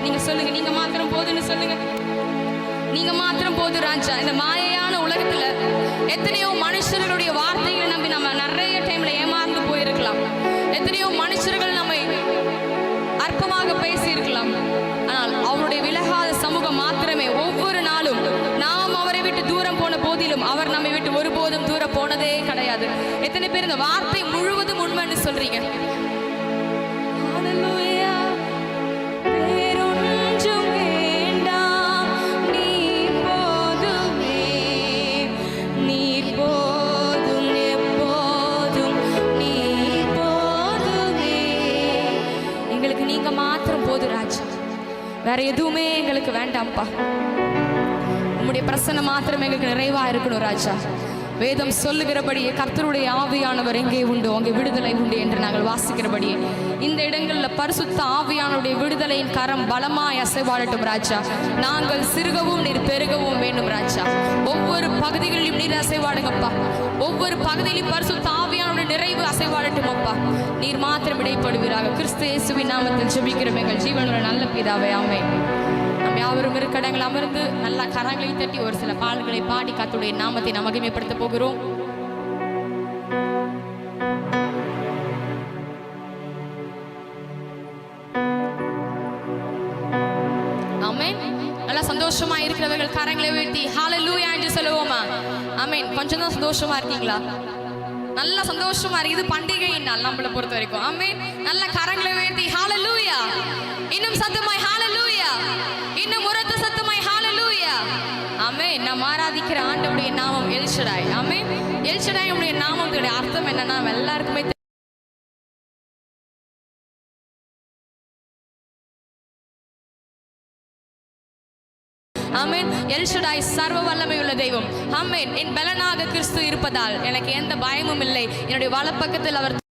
நீங்க சொல்லுங்க, நீங்க மாத்திரம் போதுன்னு சொல்லுங்க. நீங்க மாத்திரம் போது ராஜா. இந்த மாயையான உலகத்துல எத்தனையோ மனுஷர்களுடைய வார்த்தைகளை நம்பி நம்ம நிறைய டைம்ல ஏமாந்து போயிருக்கலாம். எத்தனையோ மனுஷர்கள் நம்மை அற்பமாக பேசி இருக்கலாம். ஆனால் அவருடைய விலகாத சமூகம் மாத்திரமே ஒவ்வொரு நாளும் நாம் அவரை விட்டு தூரம் போன போதிலும் அவர் நம்மை விட்டு ஒருபோதும் தூரம் போனதே கிடையாது. எத்தனை பேர் இந்த வார்த்தை முழுவதும் உண்மைன்னு சொல்றீங்க? வேற எதுவுமே எங்களுக்கு வேண்டாம்ப்பா. உம்முடைய பிரசன்னம் மாத்திரம் எங்களுக்கு நிறைவா இருக்கணும் ராஜா. வேதம் சொல்லுகிறபடியே கர்த்தருடைய ஆவியானவர் எங்கே உண்டு அங்கே விடுதலை உண்டு என்று நாங்கள் வாசிக்கிறபடியே இந்த இடங்களில் பரிசுத்த ஆவியானுடைய விடுதலையின் கரம் பலமாய் அசைவாடட்டும் ராஜா. நாங்கள் சிறுகவும் நீர் பெருகவும் வேண்டும் ராஜா. ஒவ்வொரு பகுதிகளிலும் நீர் அசைவாடுங்கப்பா. ஒவ்வொரு பகுதியிலும் பரிசுத்த ஆவியானுடைய நிறைவு அசைவாடட்டும் அப்பா. நீர் மாத்திரம் இடைப்படுவீராக. கிறிஸ்து இயேசுவின் நாமத்தில் ஜெபிக்கிறோம் எங்கள் ஜீவனுள்ள நல்ல பிதாவே, ஆமென். நம்ம யாவரும் இருக்கடங்கள் அமர்ந்து நல்ல கரங்களை தட்டி ஒரு சில பாடல்களை பாடி கர்த்தருடைய நாமத்தை நாம் மகிமைப்படுத்த போகிறோம். ஆமென். நல்லா சந்தோஷமா இருக்கிறவர்கள் கரங்களை உயர்த்தி ஹalleluya என்று சொல்லுவோமா? ஆமென். கொஞ்சம் தான் சந்தோஷமா இருக்கீங்களா? நல்ல சந்தோஷமா இருக்கு. இது பண்டிகை நாள் நம்மளை பொறுத்த வரைக்கும். ஆமென். நல்ல கரங்களை உயர்த்தி ஹalleluya. இன்னும் சத்தமாய் ஹalleluya. இன்னும் உரத்த சத்தமாய் ஹalleluya. ஆமென். நாம் ஆராதிக்கிற ஆண்டவருடைய நாமம் எல் ஷடாய். ஆமென். எல் ஷடாய் உடைய நாமத்தோட அர்த்தம் என்னன்னா எல்லாருக்குமே ஆமென். எல் ஷடாய் சர்வ வல்லமை உள்ள தெய்வம். ஆமென். என் பலனாக கிறிஸ்து இருப்பதால் எனக்கு எந்த பயமும் இல்லை. என்னுடைய வலப்பக்கத்தில் அவர்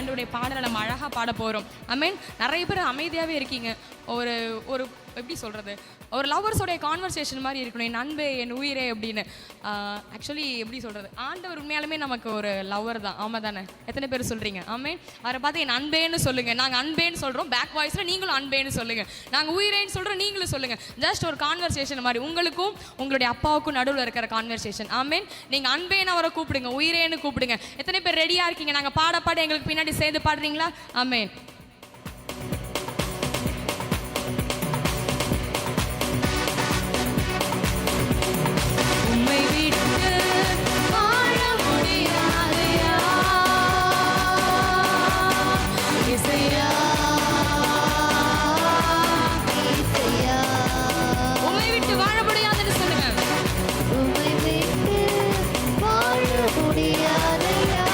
ஆண்டவருடைய பாடலை நம்ம அழகாக பாட போகிறோம். ஆமென். நிறைய பேர் அமைதியாகவே இருக்கீங்க. ஒரு ஒரு எப்படி சொல்கிறது, ஒரு லவ்வர்ஸோடைய கான்வர்சேஷன் மாதிரி இருக்கணும். என் அன்பே, என் உயிரே அப்படின்னு. ஆக்சுவலி எப்படி சொல்கிறது, ஆண்டவர் உண்மையாலுமே நமக்கு ஒரு லவ்வர் தான். ஆமாம் தானே? எத்தனை பேர் சொல்கிறீங்க? ஆமென். அவரை பார்த்து என் அன்பேன்னு சொல்லுங்கள். நாங்கள் அன்பேன்னு சொல்கிறோம், பேக் வாய்ஸில் நீங்களும் அன்பேன்னு சொல்லுங்கள். நாங்கள் உயிரேன்னு சொல்கிறோம், நீங்களும் சொல்லுங்கள். ஜஸ்ட் ஒரு கான்வர்சேஷன் மாதிரி, உங்களுக்கும் உங்களுடைய அப்பாவுக்கும் நடுவில் இருக்கிற கான்வர்சேஷன். ஆமென். நீங்கள் அன்பேன்னு அவரை கூப்பிடுங்க, உயிரேன்னு கூப்பிடுங்க. எத்தனை பேர் ரெடியாக இருக்கீங்க? நாங்கள் பாட பாட எங்களுக்கு பின்னாடி சேர்ந்து பாடுறீங்களா? ஆமென். முடியாதையா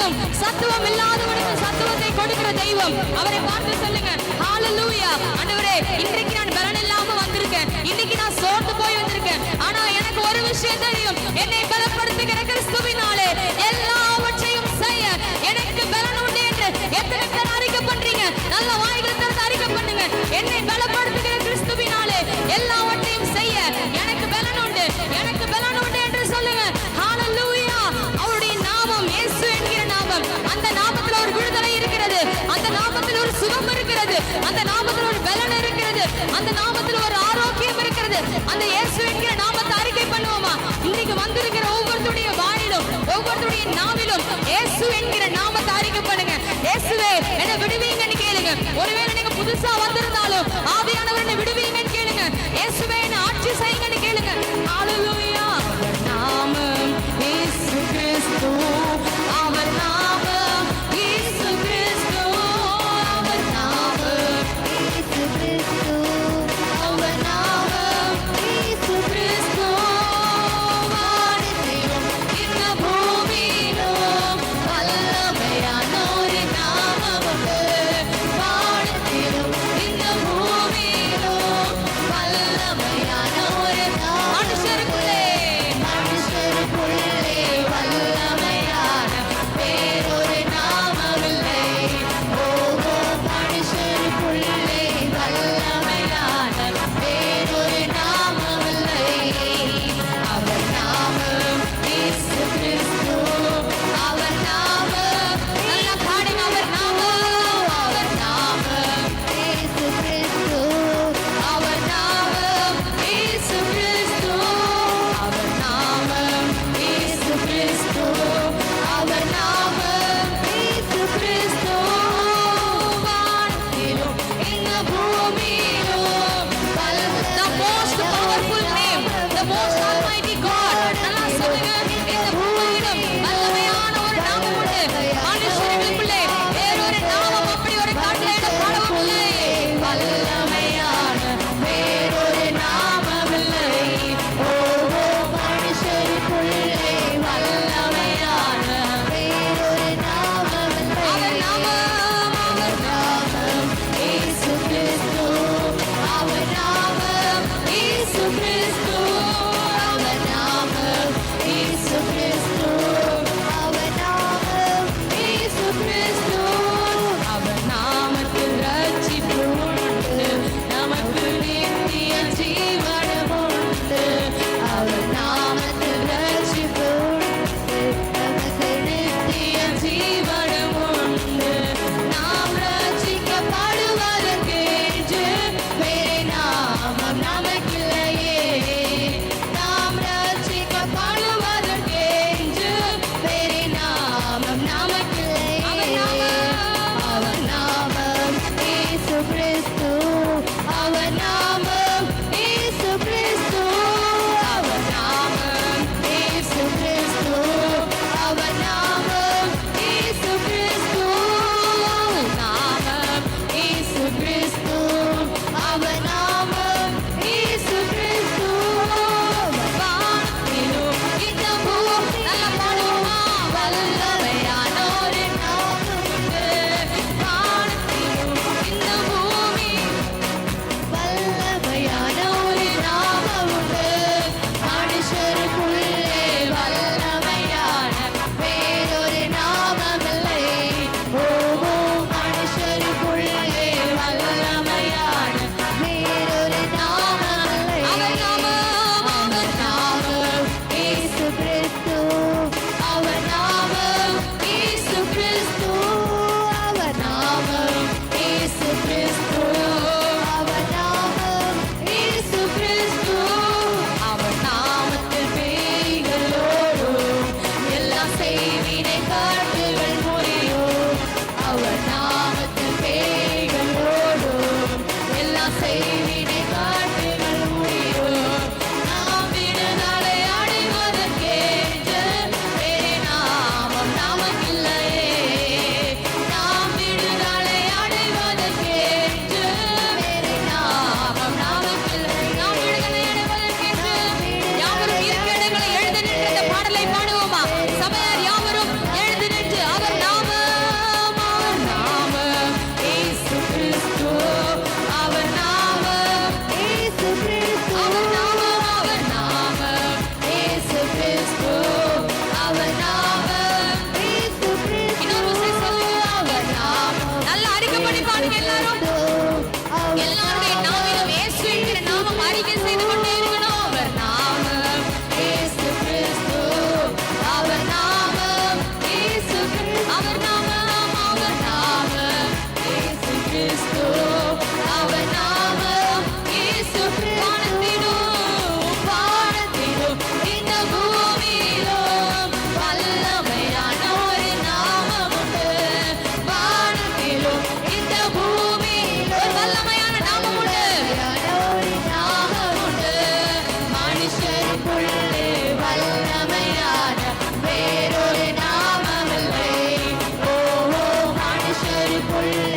இல்லாதவனுக்கும் சத்துவம் இல்லாதவனுக்கும் சத்துவத்தை கொடுக்கிற தெய்வம். அவரை பார்த்து சொல்லுங்க, ஹalleluya. ஆண்டவரே, இன்றைக்கு நான் பலன் இல்லாம வந்திருக்கேன், இன்னைக்கு நான் சோர்ந்து போய் வந்திருக்கேன். ஆனா எனக்கு ஒரு விஷயம் தெரியும், என்னை பலப்படுத்துகிற கிறிஸ்துவினாலே எல்லாவற்றையும் செய்ய எனக்கு பலன் உண்டு என்று எத்தனை பேர் அறிக்கை பண்றீங்க? நல்ல வாய்களை திறந்து அறிக்கை பண்ணுங்க. என்னை பலப்படுத்துகிற கிறிஸ்துவினாலே எல்லாவற்றையும் செய்ய எனக்கு பலன் உண்டு, எனக்கு பலன் உண்டு என்று சொல்லுங்க. ஹalleluya. அவருடைய நாமம் இயேசு என்கிற நாமம். அந்த நாமத்தில் ஒரு விடுதலை இருக்கிறது, அந்த நாமத்தில் ஒரு சுகம் இருக்கிறது, அந்த நாமத்தில் ஒரு பலன் இருக்கிறது, அந்த நாமத்தில் ஒரு ஆரோக்கியம் இருக்கிறது. அந்த இயேசு என்கிற நாமத்தை அறிக்கை பண்ணுவோமா? இன்னைக்கு வந்திருக்கிற ஒவ்வொருத்தருடைய வாயிலும் ஒவ்வொருத்தருடைய நாவிலும் இயேசு என்கிற நாமத்தை அறிக்கை பண்ணுங்க. இயேசுவே, என்னை விடுவீங்கன்னு கேளுங்க. ஒருவேளை நீங்க புதுசா வந்திருந்தாலும் ஆவியானவர் என்னை விடுவீங்கன்னு கேளுங்க. இயேசுவே, என்னை ஆட்சி செய்யுங்கன்னு கேளுங்க. ஹalleluya. அவர் நாமம் இயேசு கிறிஸ்து, அவர் நாமம் இயேசு கிறிஸ்து, அவர் நாமம் இயேசு கிறிஸ்து, அவர் நாமம் இயேசு கிறிஸ்து. வானத்திலும் இந்த பூமியிலும் வல்லமையான ஒரு நாமம் உண்டு. வானத்திலும் இந்த பூமியிலும் வல்லமையான கிறிஸ்து அவர் நாமம் இயேசு வானத்திலும் வானத்திலும் இந்த பூமியிலும் வல்லமையான ஒரு நாமம் உண்டு வானத்திலும் இந்த பூமியிலும் ஒரு வல்லமையான நாமம் உண்டு மனுஷருக்குள்ளே வல்லமையான வேறொரு நாமமில்லை ஓ மனுஷருக்குள்ளே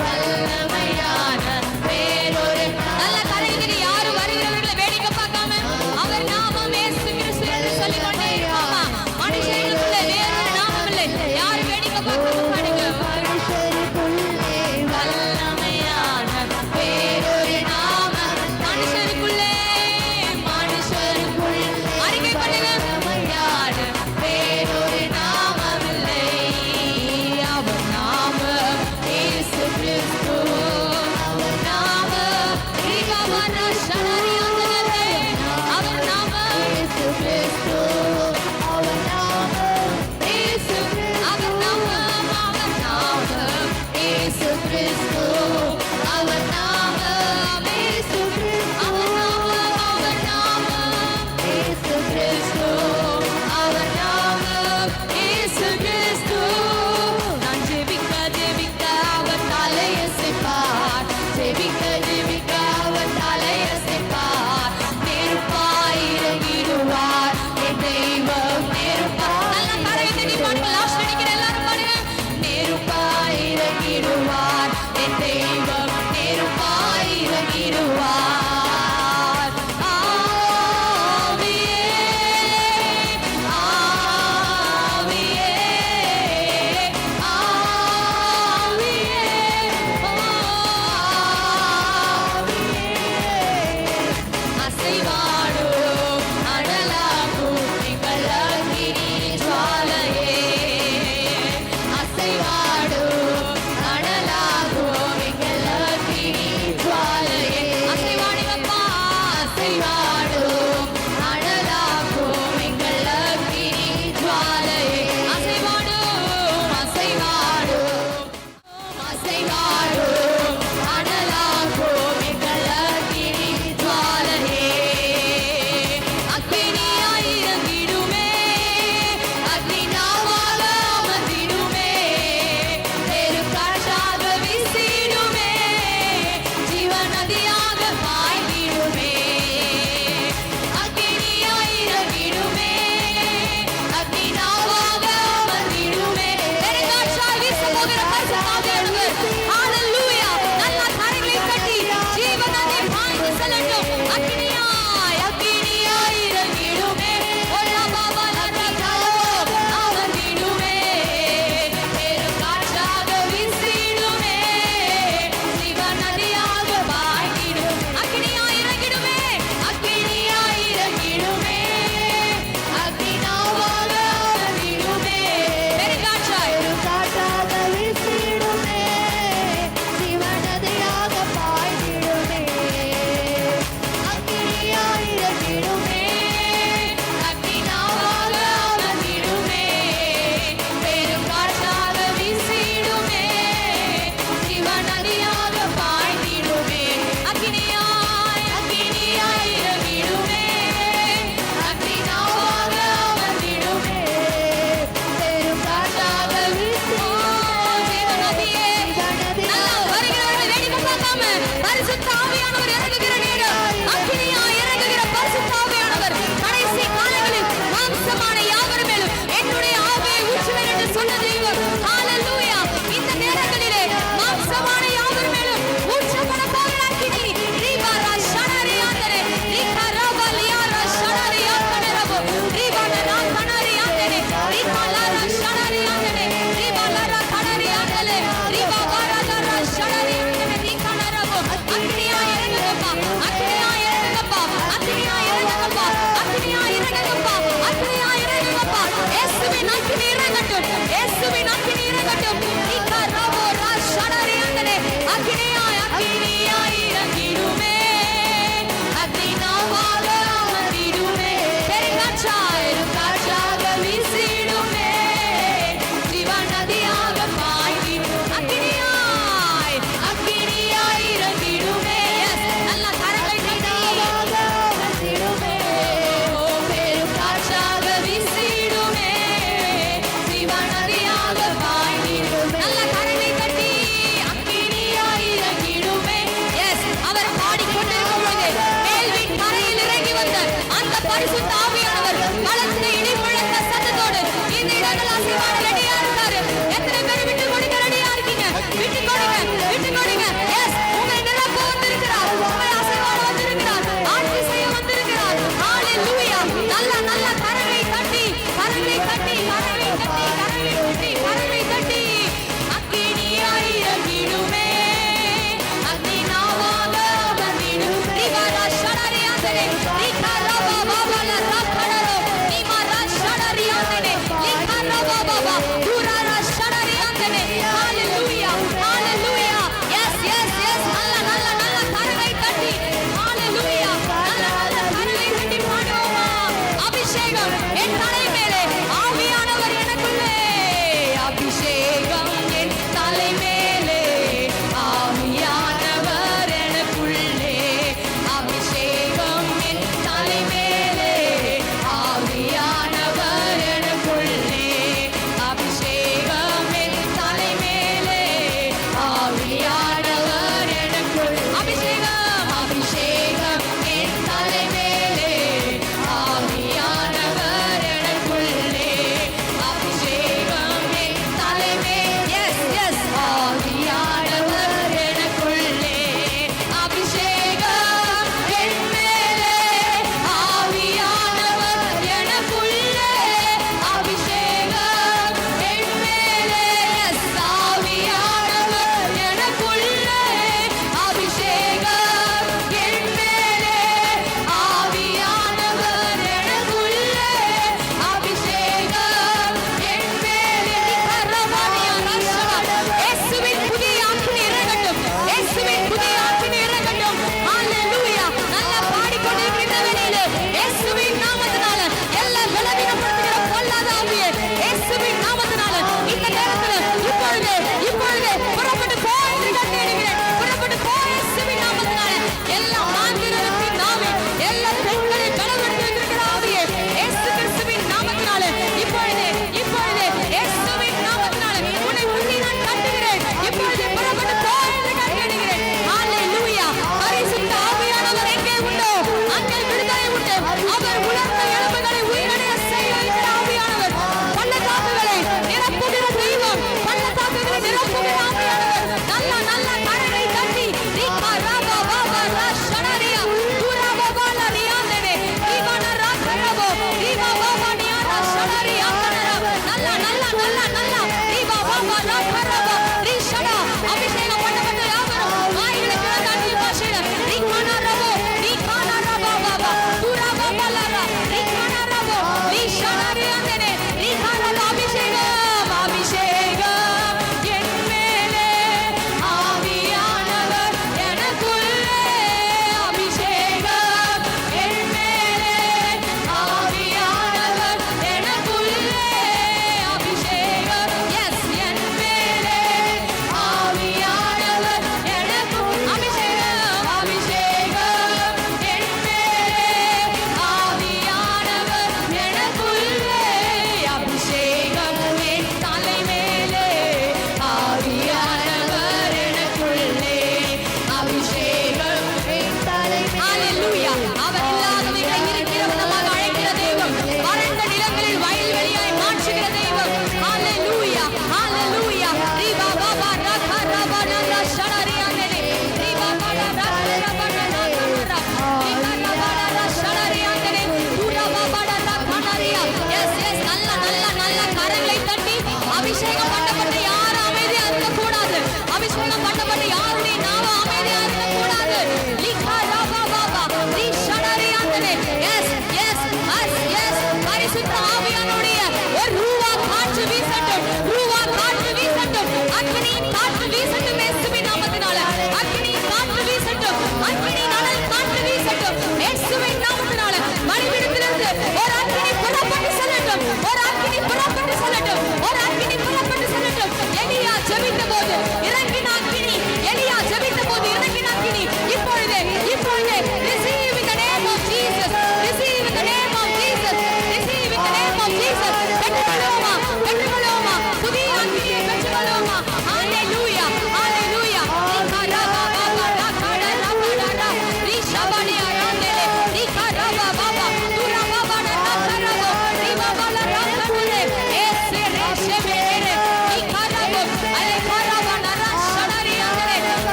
வல்லமையான வேறொரு நல்ல கரையில் யாரும் வருகிறவர்களை வேடிக்கை பார்க்காம அவர் நாமம் இயேசு கிறிஸ்து என்று சொல்லிக்கொண்டே இருக்காமா மனுஷருக்குள்ளே வேறொரு நாமமில்லை யாரும் வேடிக்கை பார்க்காம பாடுங்க மனுஷருக்குள்ளே வல்லமையான வேறொரு நாமம் மனுஷருக்குள்ளே அறிக்கை பண்ணுங்க வேறொரு நாமமில்லை அவர் நாமம் இயேசு கிறிஸ்து அவர் நாமம் அவர் நாமம் இயேசு கிறிஸ்து அவர் நாமம் இயேசு அவர் நாமம் இயேசு கிறிஸ்து அவர் நாமம் இயேசு அவர் நாமம் இயேசு கிறிஸ்து அவர் நாமம் இயேசு கிறிஸ்து நான் ஜெபிக்க ஜெபிக்க அவர் தலையசைப்பார் ஜெபிக்க ஜெபிக்க அவர் தலையசைப்பார் நெருப்பாய் இறங்கிடுவார் என் தெய்வம் நெருப்பாய் நல்லா கரையை நீ பாட்டு லாஸ்ட் நினைக்கிற எல்லாரும் பாடுங்க நெருப்பாய் இறங்கிடுவார் என் தெய்வம் நெருப்பாய் இறங்கிடுவார்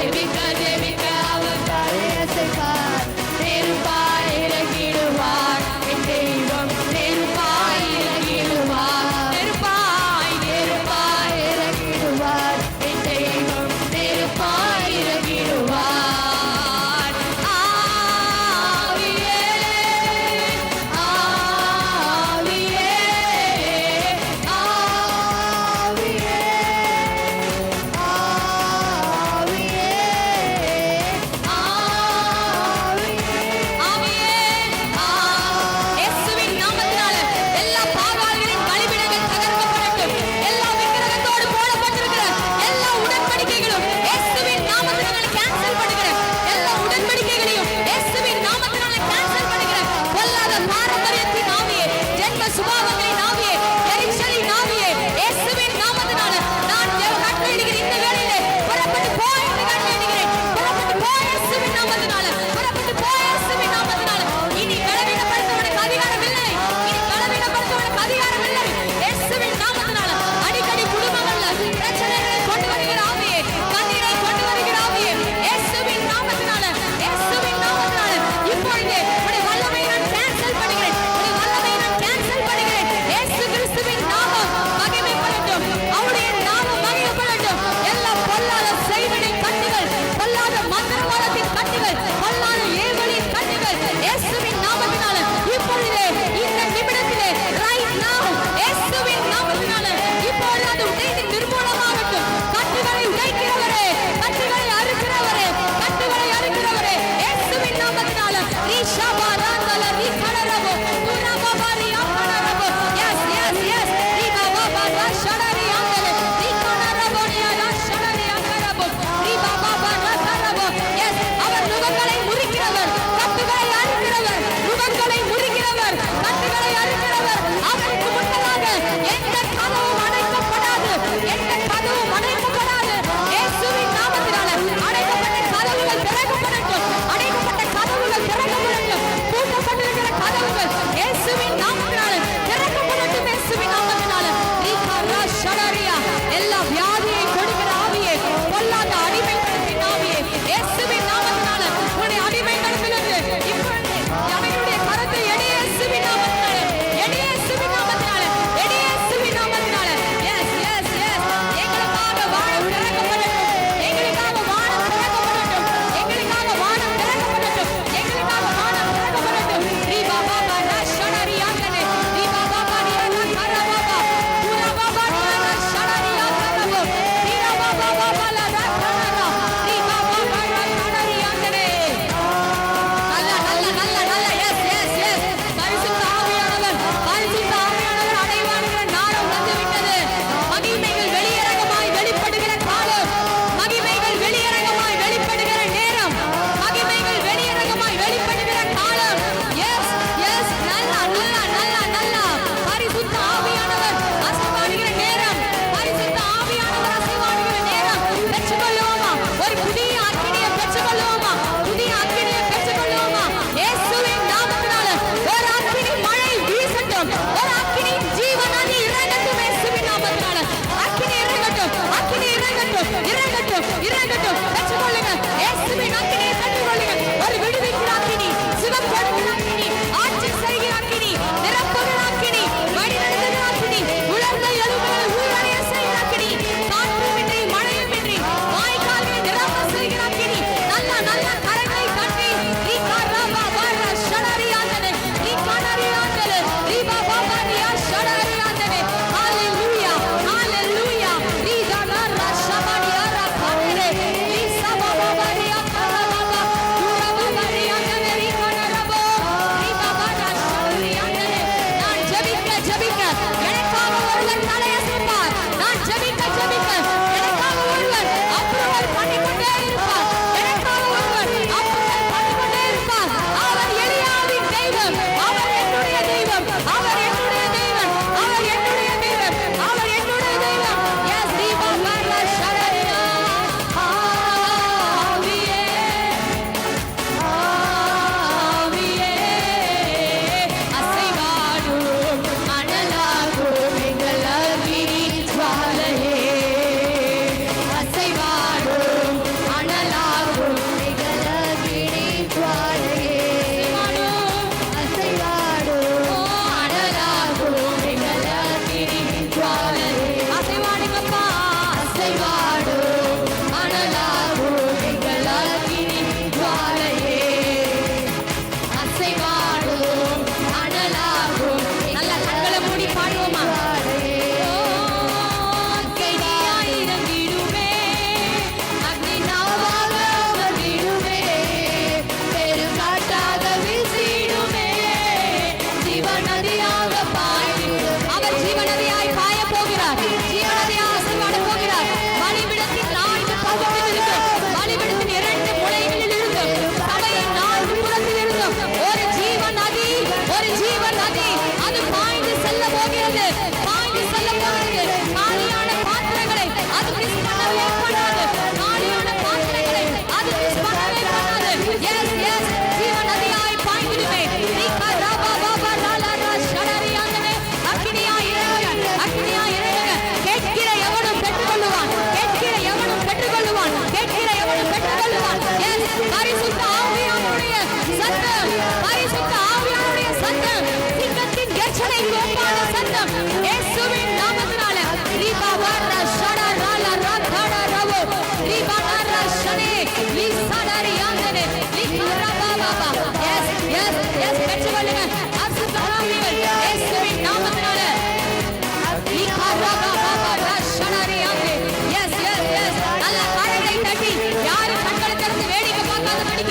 ஜெபிக்க ஜெபிக்க அவர் தரையசைப்பார். நெருப்பாய் இறங்கிடுவார் என் தெய்வம், நெருப்பாய் இறங்கிடுவார். நெருப்பாய் நெருப்பாய் இறங்கிடுவார் என் தெய்வம், நெருப்பாய் இறங்கிடுவார். ஆவியே ஆவியே ஆவியே ஆவியே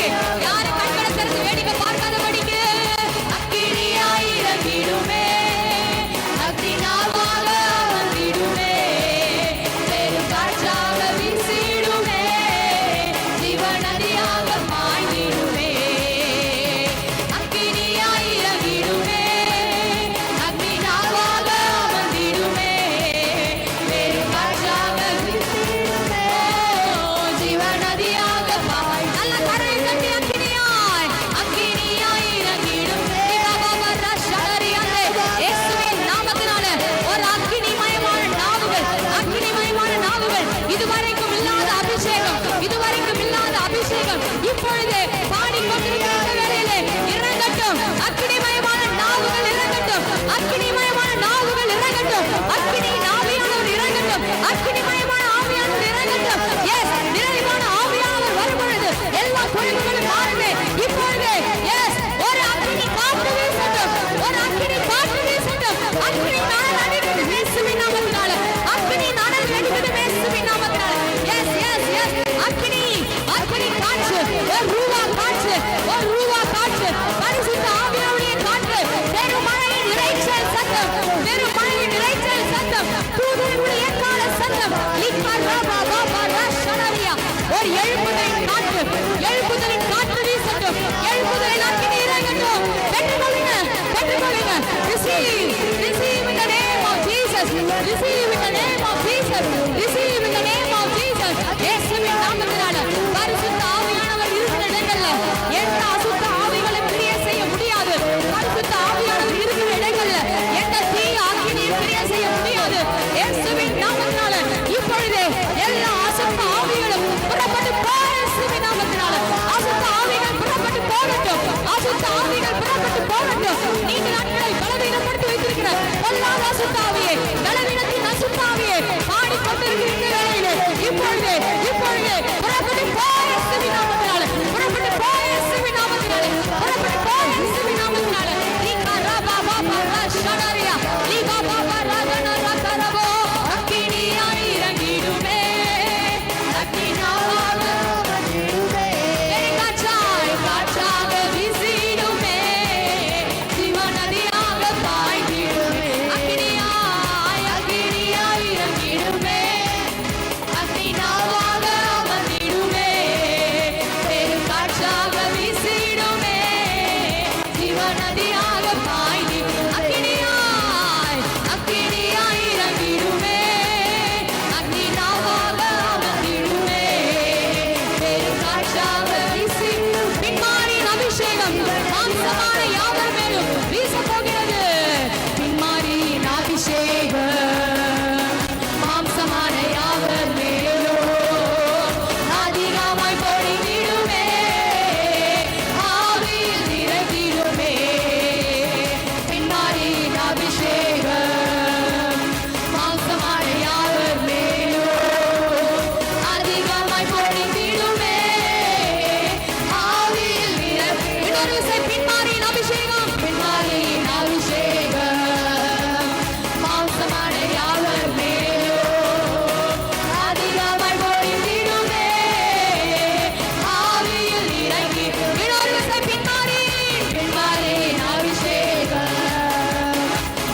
படிக்க யாரு கண்களை திறந்து வேடிக்கை பார்க்காதபடிக்கு அக்கினியாய் இறங்கிடுமே, அக்னிநாவாக வந்திடுமே, பெரும் காற்றாக வீசிடுமே, ஜீவநதியாக பாய்ந்திடுமே. அக்கினியாய் இறங்கிடுமே, அக்னிநாவாக வந்திடுமே, பெரும் காற்றாக வீசிடுமே, ஜீவநதியாக பாய். நல்ல கரை தட்டி அக்கினியாய், அக்கினியாய் இறங்கிடுமே. இயேசுவின் நாமத்தினால ஒரு அக்கினிமயமான நாவுகள், அக்கினிமயமான நாவுகள், இதுவரைக்கும் இல்லாத அபிஷேகம், இதுவரைக்கும் இல்லாத அபிஷேகம் இப்பொழுது பாடிக்கொண்டிருக்கிற வேளையிலே இறங்கட்டும். அக்கினிமயமான நாவுகள் இறங்கட்டும், அக்கினிமயமான நாவுகள் இறங்கட்டும், அக்கினி ஆவியானவர் இறங்கட்டும், அக்கினிமயமான ஆவியானவர் இறங்கட்டும். எஸ், நிறைவான ஆவியானவர் வரும் பொழுது எல்லா குறைவுகளும் மாறுமே. இப்பொழுது எஸ், ஒரு அக்கினி காற்று வீசட்டும், ஒரு அக்கினி காற்று வீசட்டும். அக்கினி நாணல் அடிக்கிறது இயேசுவின் நாமத்தினால, அக்கினி நாணல் அடிக்கிறது இயேசுவின் நாமத்தினால. எஸ் எஸ் எஸ், அக்கினி அக்கினி காற்று, ஒரு ரூவா காற்று, ஒரு ரூவா காற்று, பரிசுத்த ஆவியானுடைய காற்று, பெருமழையின் இரைச்சல் சத்தம், பெருமழையின் இரைச்சல் சத்தம், தூதர்களுடைய எக்கால சத்தம், ஒரு எழுப்புதலின் காற்று, எழுப்புதலின் காற்று வீசட்டும், எழுப்புதலின் அக்கினி இறங்கட்டும். பெற்றுக்கொள்ளுங்க, பெற்றுக்கொள்ளுங்க. Receive, receive in the name of Jesus, receive in the name of Jesus, receive in the name of Jesus. இயேசுவின் நாமத்தினால பரிசுத்த ஆவியானவர் இருக்கிற இடங்கள்ல எந்த அசுத்த ஆவிகளும் கிரியை செய்ய முடியாது. பரிசுத்த ஆவியானவர் இருக்கிற இடங்கள்ல எந்த தீய அக்கினியும் கிரியை செய்ய முடியாது. இயேசுவின் நாமத்தினால இப்பொழுதே எல்லா அசுத்த ஆவிகளும் புறப்பட்டு போ. இயேசுவின் நாமத்தினால அசுத்த ஆவிகள் புறப்பட்டு போகட்டும், அசுத்த ஆவிகள் புறப்பட்டு போகட்டும். நீங்க நாட்களை பலவீனப்படுத்தி வைத்திருக்கிற பொல்லாத அசுத்த ஆவியை, பலவீனத்தின் அசுத்த ஆவியை பாடிக்கொண்டிருக்கிற வேளையிலே இப்பொழுது இப்பொழுது புறப்பட்டு போ. இயேசுவின் நாமத்தினால புறப்பட்டு போ. இயேசுவின் நாமத்தினால புறப்பட்டு போ. இயேசுவின் நாமத்தினால லீகா ராபா பாபா ராஷனரியா லீகா பாபா ராகனா ரகரவோ அக்கினியாய் இறங்கிடுமே, அக்கினியாவாக வந்திடுமே, காற்றாய் காற்றாக வீசிடுமே, ஜீவநதியாக பாய்ந்திடுமே. அக்கினியாய் அக்கினியாய் இறங்கிடுமே, அக்கினியாவாக வந்திடுமே, பெரும் காற்றாக வீசிடுமே, ஜீவநதியாக பாய்ந்திடுமே. அக்கினியாய் அக்கினியாய் இறங்கிடுமே, அக்கினியாவாக வந்திடுமே, பெரும் காற்றாக வீசிடுமே. பின்மாரியின் அபிஷேகம் மாம்சமான யாவர் மேலும் வீசப் போகிறது. பின்மாரியின் அபிஷேகம் மாம்சமான யாவர் மேலும் அதிகமாய் பொழிந்திடுமே, ஆவியில் நிறைந்திடுமே. பின்மாரியின் அபிஷேகம் மாம்சமான யாவர் மேலும் அதிகமாய் பொழிந்திடுமே, ஆவியில் நிறைந்திடுமே. இன்னொரு விசை பின்மாரியின் அபிஷேகம், பின்மாரியின் அபிஷேகம் மாம்சமான யாவர் மேலும் அதிகமாய் பொழிந்திடுமே, ஆவியில் இறங்கி. இன்னொரு விசை பின்மாரியின் பின்மாரியின் அபிஷேகம்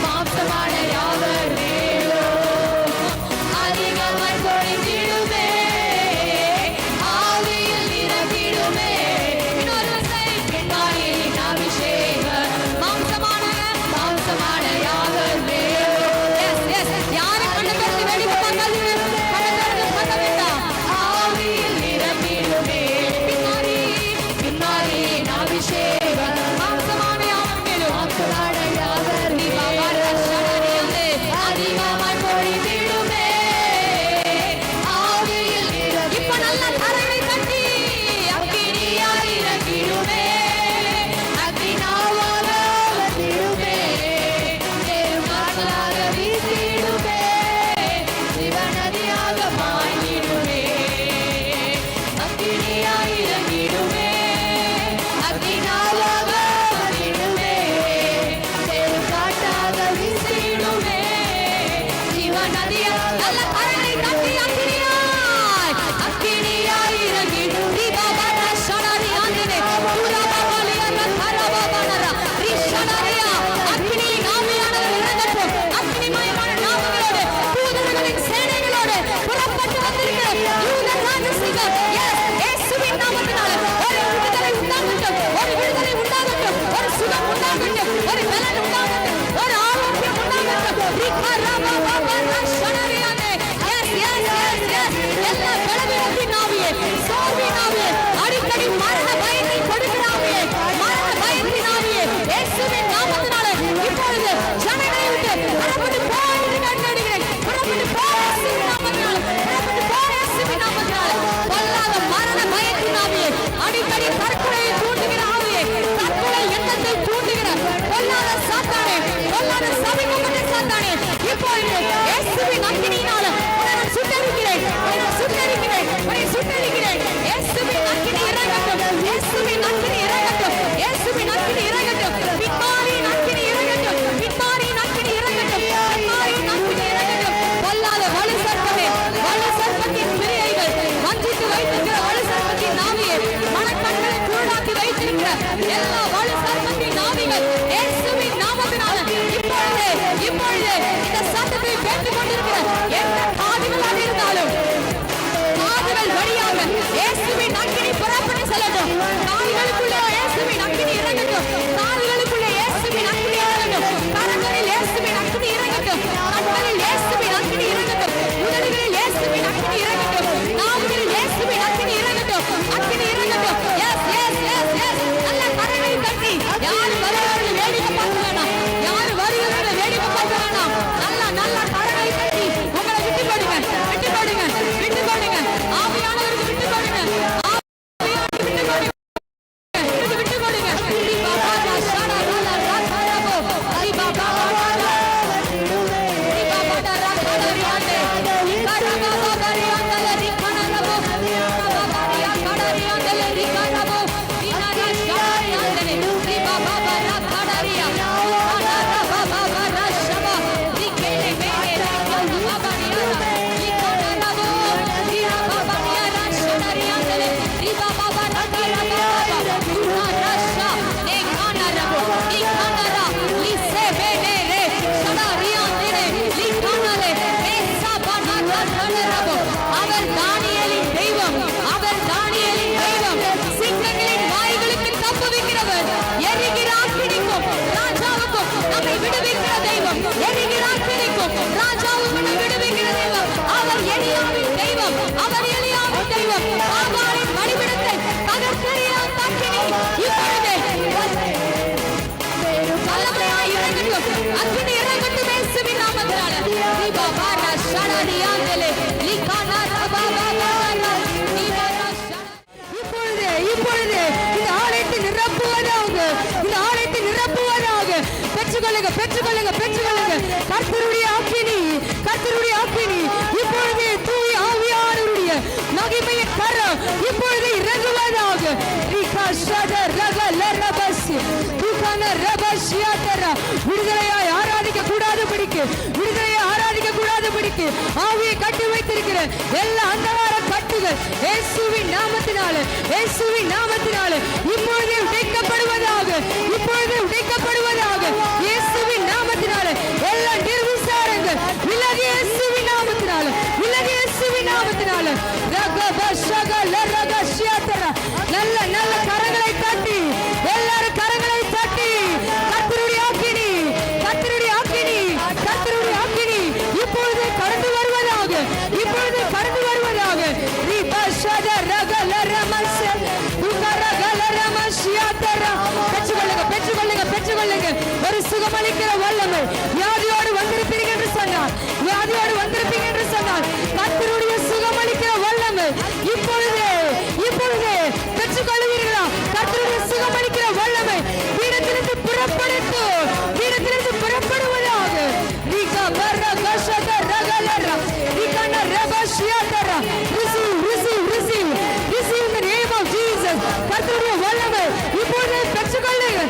மாம்சமான யாவர் மேலும் அதிகமாய் பொழிந்திடுமே, ஆவியில் இறங்கிடுமே. இன்னொரு விசை பின்மாரியின் அபிஷேகம் மாம்சமான மாம்சமான யாவர் மேலும். எஸ் எஸ், யாரும் கண்ணை திறந்து வேடிக்கை பார்க்காதீங்க, கண்ணை திறந்து பார்க்க வேண்டாம். ஆவியில் நிரம்பிடுமே, பின்மாரியின் அபிஷேகம் மாம்சமான யாவர் மேலும், மாம்சமான யாவர் மேலும் அதிகமாய் பொழிந்திடுமே, ஆவியில் நிரம்பி. இப்ப நல்ல கரங்களை தட்டி அக்கினியாய் இறங்கிடுமே, அக்கினியாவாக வந்திடுமே, பெரும் காற்றாக வீசிடுமே, ஜீவநதியாக பாய்ந்திடுமே. அக்கினியாய் இறங்கிடுமே, அக்கினியாவாக வந்திடுமே, பெரும் காற்றாக வீசிடுமே, ஜீவநதியாக. நல்ல கரங்களை தட்டி அக்கினியாய் அக்கினியாய் இறங்கிடும். தீபாவளி சரணி ஆண்டே எல்லா வலு சர்ப்பத்தின் ஆவிகள் இயேசுவின் நாமத்தினால இப்பொழுது இந்த சத்தத்தை கேட்டுக் கொண்டிருக்கிற எந்த காதுகளாக இருந்தாலும் காதுகள் வழியாக இயேசுவின் அக்கினி புறப்பட்டு செல்லட்டும். காதுகளுக்குள்ளே இயேசுவின் அக்கினி இறங்கட்டும். காதுகளுக்குள்ளே இயேசுவின் அக்கினி இறங்கட்டும். கரங்களில் இயேசுவின் அக்கினி இறங்கட்டும். கண்களில் இயேசுவின் அக்கினி இறங்கட்டும். உதடுகளில் இயேசுவின் அக்கினி இறங்கட்டும். நாவுகளில் இயேசுவின் அக்கினி இறங்கட்டும். அக்கினி இறங்கட்டும். எஸ் எஸ் எஸ் எஸ் நல்ல கரங்களை தட்டி யார் வருகிறார்கள் வேடிக்கை பார்க்க வேணாம். யார் வருகிறார்கள் வேடிக்கை பார்க்க வேணாம். நல்ல கரங்களை தட்டி உங்களை விட்டு போடுங்க. ஆவியானவருக்கு விட்டு போடுங்க. பெற்றுக்கொள்ளுங்க. கர்த்தருடைய அக்கினி இப்பொழுது தூய ஆவியானவருடைய மகிமையின் கரம் இப்பொழுது இறங்குவதாக. விடுதலையாய் ஆராதிக்க கூடாதபடிக்கு ஆவியை கட்டி வைத்திருக்கிற எல்லா அந்தகார கட்டுகள் இயேசுவின் நாமத்தினால இப்பொழுது உடைக்கப்படுவதாக. இயேசுவின் நாமத்தினால எல்லா நிர்விசாரங்கள் விலகி இயேசுவின் நாமத்தினால நல்ல கரங்களை தட்டி எல்லாரும் கரங்களை தட்டி கர்த்தருடைய அக்கினி இப்பொழுது கடந்து வருவதாக. பெற்றுக்கொள்ளுங்க. ஒரு சுகமளிக்கிற வல்லமை வியாதியோடு வந்திருப்பீங்க என்று சொன்னார். கர்த்தருடைய சுகமளிக்கிற வல்லமை இப்பொழுது பெற்றுக்கொள்வீர்களா? கர்த்தருடைய சுகமளிக்கிற வல்லமை பீடத்திலிருந்து புறப்படுவதாக. Receive in the name of Jesus. கர்த்தருடைய வல்லமை இப்பொழுது பெற்றுக்கொள்ளுங்க.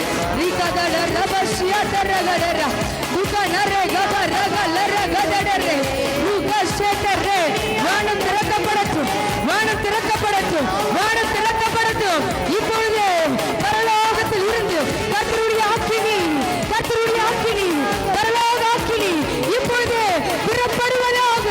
வானம் திறக்கப்படட்டும். இப்பொழுது பரலோகத்தில் இருந்து கர்த்தருடைய அக்கினி பரலோக அக்கினி இப்பொழுது புறப்படுவதாக.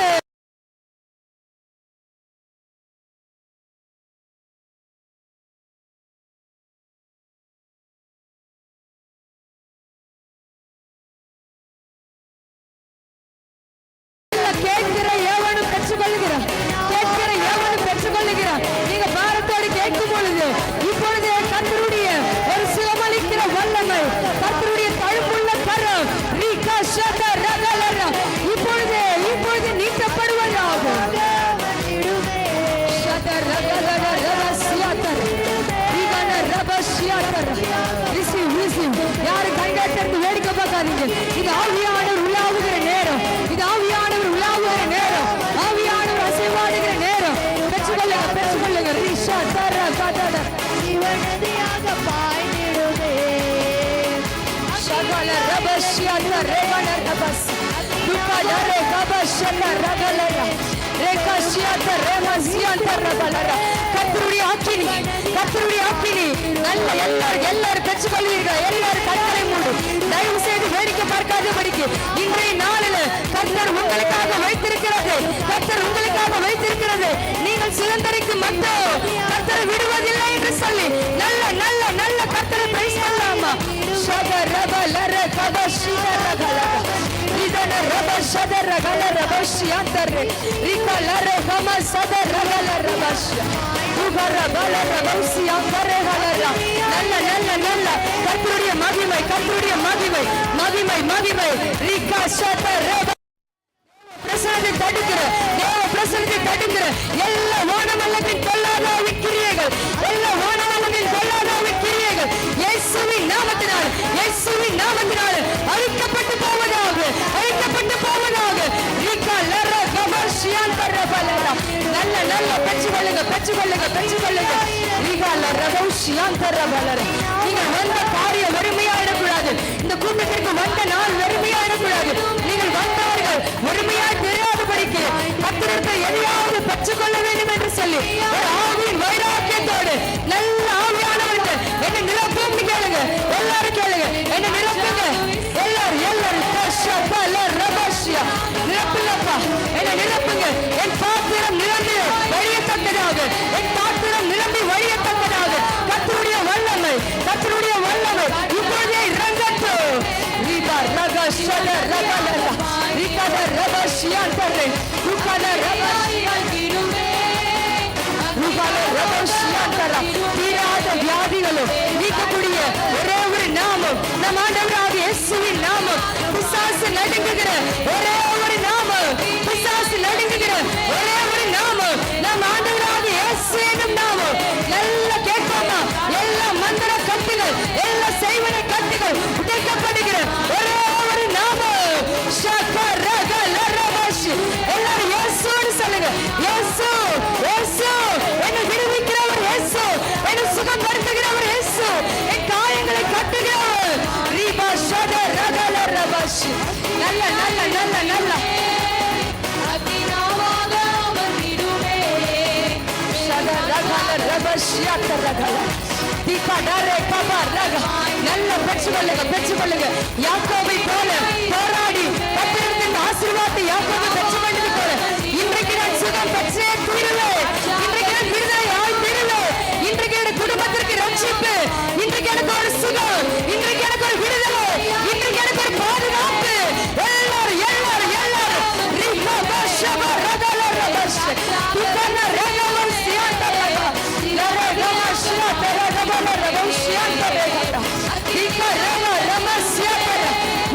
கேட்கிற எவனும் பெற்றுக்கொள்ளுகிறார். நீங்க பாரத்தோடு கேட்கும் பொழுது இப்பொழுது கர்த்தருடைய ஒரு சுகமளிக்கிற வல்லமை, கர்த்தருடைய தழும்புள்ள கரம் இப்பொழுது நீட்டப்படுவதாக. யாரு கைகாட்டிருந்து வேடிக்கை பார்க்காதீங்க. இது ஆவியானவர் உலாவுகிற நேரம். ஆவியானவர் அசைவாடுகிற நேரம். பெற்றுக்கொள்ளுங்க. ரிஷா தர கதட இவனதியாக பாய்ந்திடுவே. சகல ரபஷ்யத ரேவன ரபஸ் துக்கல ரபஷ்யத ரகலர ரேகஷ்யத ரமஸ்யத ரகலர. கர்த்தருடைய அக்கினி நல்ல எல்லாரும் பெற்றுக் கொள்வீர்கள். எல்லாரும் கண்களை மூடு. தயவு செய்து வேடிக்கை பார்க்காதபடிக்கு இன்றைய நாளில் கர்த்தர் உங்களுக்காக வைத்திருக்கிறது. கர்த்தர் உங்களுக்காக வைத்திருக்கிறது. நீங்கள் சுதந்திரிக்கு மட்டும் கர்த்தரை விடுவதில்லை என்று சொல்லி நல்ல நல்ல நல்ல கர்த்தரை பிரைஸ் பண்ணலாமா? ஷகரபலர கபஷிதரகல இதன ரப ஷதரகல ரபஷியந்தர ரிகலர கம சதரகல ரபஷ உகரபல ரபஷியந்தரகல நல்ல நல்ல நல்ல கர்த்தருடைய மகிமை கர்த்தருடைய மகிமை மகிமை மகிமை ரிகா ஷதர பிரசனத்தை தடுக்கிற தேவ பிரசனத்தை தடுக்கிற எல்லா ஓனமல்லத்தின் கொள்ளாத கிரியைகள் எல்லா ஓனமல்லத்தின் கொள்ளாத கிரியைகள் இயேசுவின் நாமத்தினால் இயேசுவின் நாமத்தினால் அழிக்கப்பட்டு போவதாக அழிக்கப்பட்டு போவதாக ரிகலர கபஷியந்தரபலர நல்ல நல்ல பெற்றுக்கொள்ளுங்க பெற்றுக்கொள்ளுங்க பெற்றுக்கொள்ளுங்க ரிகலர கபஷியந்தரபலர நீங்கள் வந்த காரியம் வெறுமையாயிடக்கூடாது. இந்த கூட்டத்திற்கு வந்த நாள் வெறுமையாயிடக்கூடாது. நீங்கள் வந்தவர்கள் வெறுமையாய் தெரியாதபடிக்கு கர்த்தருக்கு எதையாவது பெற்றுக்கொள்ள வேண்டும் என்று சொல்லி ஒரு ஆவியின் வைராக்கியத்தோடு நல்ல ஆவியானவர்கள் என்னை நிரப்பும் கேளுங்க. எல்லாரும் கேளுங்க. என்னை நிரப்புங்க எல்லாரும் எல்லாரும் நிரப்புங்கப்பா. என்னை நிரப்புங்க. என் பாத்திரம் நிரம்பி வழியத்தக்கதாக என் பாத்திரம் நிரம்பி வழியத்தக்கதாக கர்த்தருடைய வல்லமை கர்த்தருடைய வல்லமை இப்பொழுதே இறங்கட்டும். ரிபா ரக ஷத ரகலர ரிகத ரபஷியந்தரே ருகத ரபஷியந்திருமே ருகத ரபஷியந்தர தீராத வியாதிகளும் நீக்கக்கூடிய ஒரே ஒரு நாமம் நம் ஆண்டவராகிய இயேசுவின் நாமம். பிசாசு நடுங்குகிற ஒரே ஒரு நாமம் பிசாசு நடுங்குகிற ஒரே ஒரு நாமம் நம் ஆண்டவராகிய இயேசு என்னும் நாமம். நல்ல கேட்போமா? எல்லா மந்திர கட்டுகள் எல்லா செய்வன கட்டுகள் உடைக்கப்படுகிற ஒரே ஒரு நாமம் ஷகரகலரபஷி. எல்லாரும் இயேசுன்னு சொல்லுங்க. இயேசு இயேசு என்னை விடுவிக்கிறவர் இயேசு என்னை சுகப்படுத்துகிறவர் இயேசு என் காயங்களை கட்டுகிறவர் ரிபா ஷகரகலரபஷி. நல்ல நல்ல நல்ல நல்ல அதினாவாக அவர் விடுவே ஷகரகலரபஷியந்தரகல நல்ல பெற்றுக்கொள்ளுங்க பெற்றுக்கொள்ளுங்க. யாக்கோபை போல போராடி கர்த்தரின் ஆசீர்வாதத்தை யாக்கோபு பெற்றுக்கொண்டது போல இன்றைக்கு நான் சுகம் பெற்றே தீருவேன். இன்றைக்கு நான் விடுதலையாய் தீருவேன். இன்றைக்கு என் குடும்பத்திற்கு ரட்சிப்பு. இன்றைக்கு எனக்கு ஒரு சுகம். இன்றைக்கு எனக்கு ஒரு விடுதலை. இன்றைக்கு எனக்கு ஒரு பாதுகாப்பு. எல்லாரும் எல்லாரும் எல்லாரும்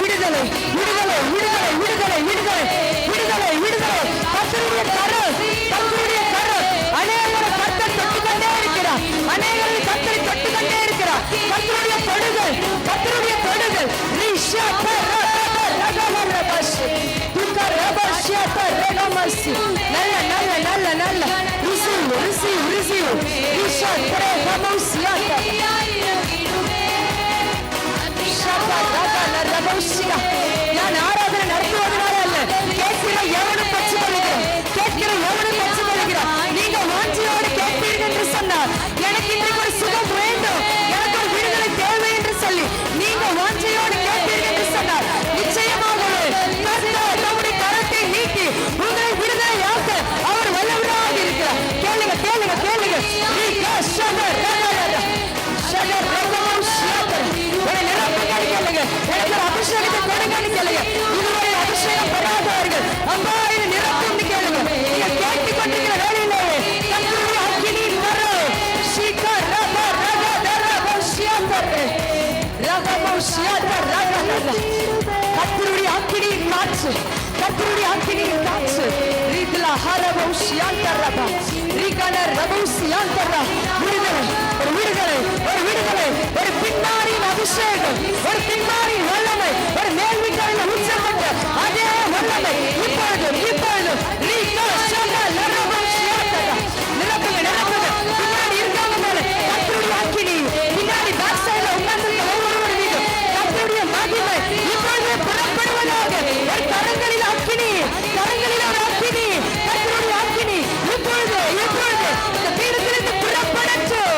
விடுதலை விடுதலை விடுதலை விடுதலை விடுதலை விடுதலை விடுதலை கர்த்தருடைய கரம் கர்த்தருடைய கரம் அநேகரை கர்த்தர் தொட்டுக்கொண்டே இருக்கிறார். அநேகரை கர்த்தரை தொட்டுக்கொண்டே இருக்கிறார். கர்த்தருடைய தொடுதல் கர்த்தருடைய தொடுதல் நல்ல நல்ல நல்ல நல்ல ரிசீவ் ரிசீவ் ரிசீவ் நான் ஆராதனை நடத்துவதனால அல்ல, கேட்கிற எவனும் பெற்றுக்கொள்கிறேன். கேட்கிற எவனும் பெற்றுக்கொள்கிறான். நீங்க வாஞ்சியோடு கேட்பீர்கள் என்று சொன்னார். எனக்கு இன்றைக்கு ஒரு சுகம் வேண்டும், எனக்கு ஒரு விடுதலை தேவை என்று சொல்லி நீங்க வாஞ்சியோடு கேட்பீர்கள் என்று சொன்னார். நிச்சயமாகவே கர்த்தர் தம்முடைய கரத்தை நீட்டி உங்களை விடுதலையாக்க அவர் வல்லவராக இருக்கிறார். கேளுங்க கேளுங்க கேளுங்க. அபிஷேகத்தை கொடுங்கன்னு கேளுங்க. இதுவரை அபிஷேகம் பெறாதவர்கள் அம்மா இது நிரப்பும் கேளுங்க. நீங்க கேட்டுக் கொண்டிருக்கிற வேலையிலேயே கர்த்தருடைய அக்கினியின் வரும். கர்த்தருடைய அக்கினியின் காற்று கர்த்தருடைய அக்கினியின் காற்று விடுதலை ஒரு விடுதலை ஒரு விடுதலை ஒரு பின்மாரியின் அபிஷேகம் ஒரு பின்மாரியின் வல்லமை ஒரு மேல்விட்டாரின் உச்சப்பட்ட அதே வல்லமை இப்பொழுது இப்பொழுது நிரப்புங்க நிரப்புங்க. பின்னாடி இருக்காங்க மேல கர்த்தருடைய அக்கினி பின்னாடி பேக் சைடுல உட்கார்ந்திருக்க ஒவ்வொருவர் மீது கர்த்தருடைய மகிமை இப்பொழுது புறப்படுவதாக. ஒரு கரங்களில் அக்கினி கரங்களில் ஒரு அக்கினி கர்த்தருடைய அக்கினி இப்பொழுது இப்பொழுது இந்த பீடத்திலிருந்து புறப்படட்டும்.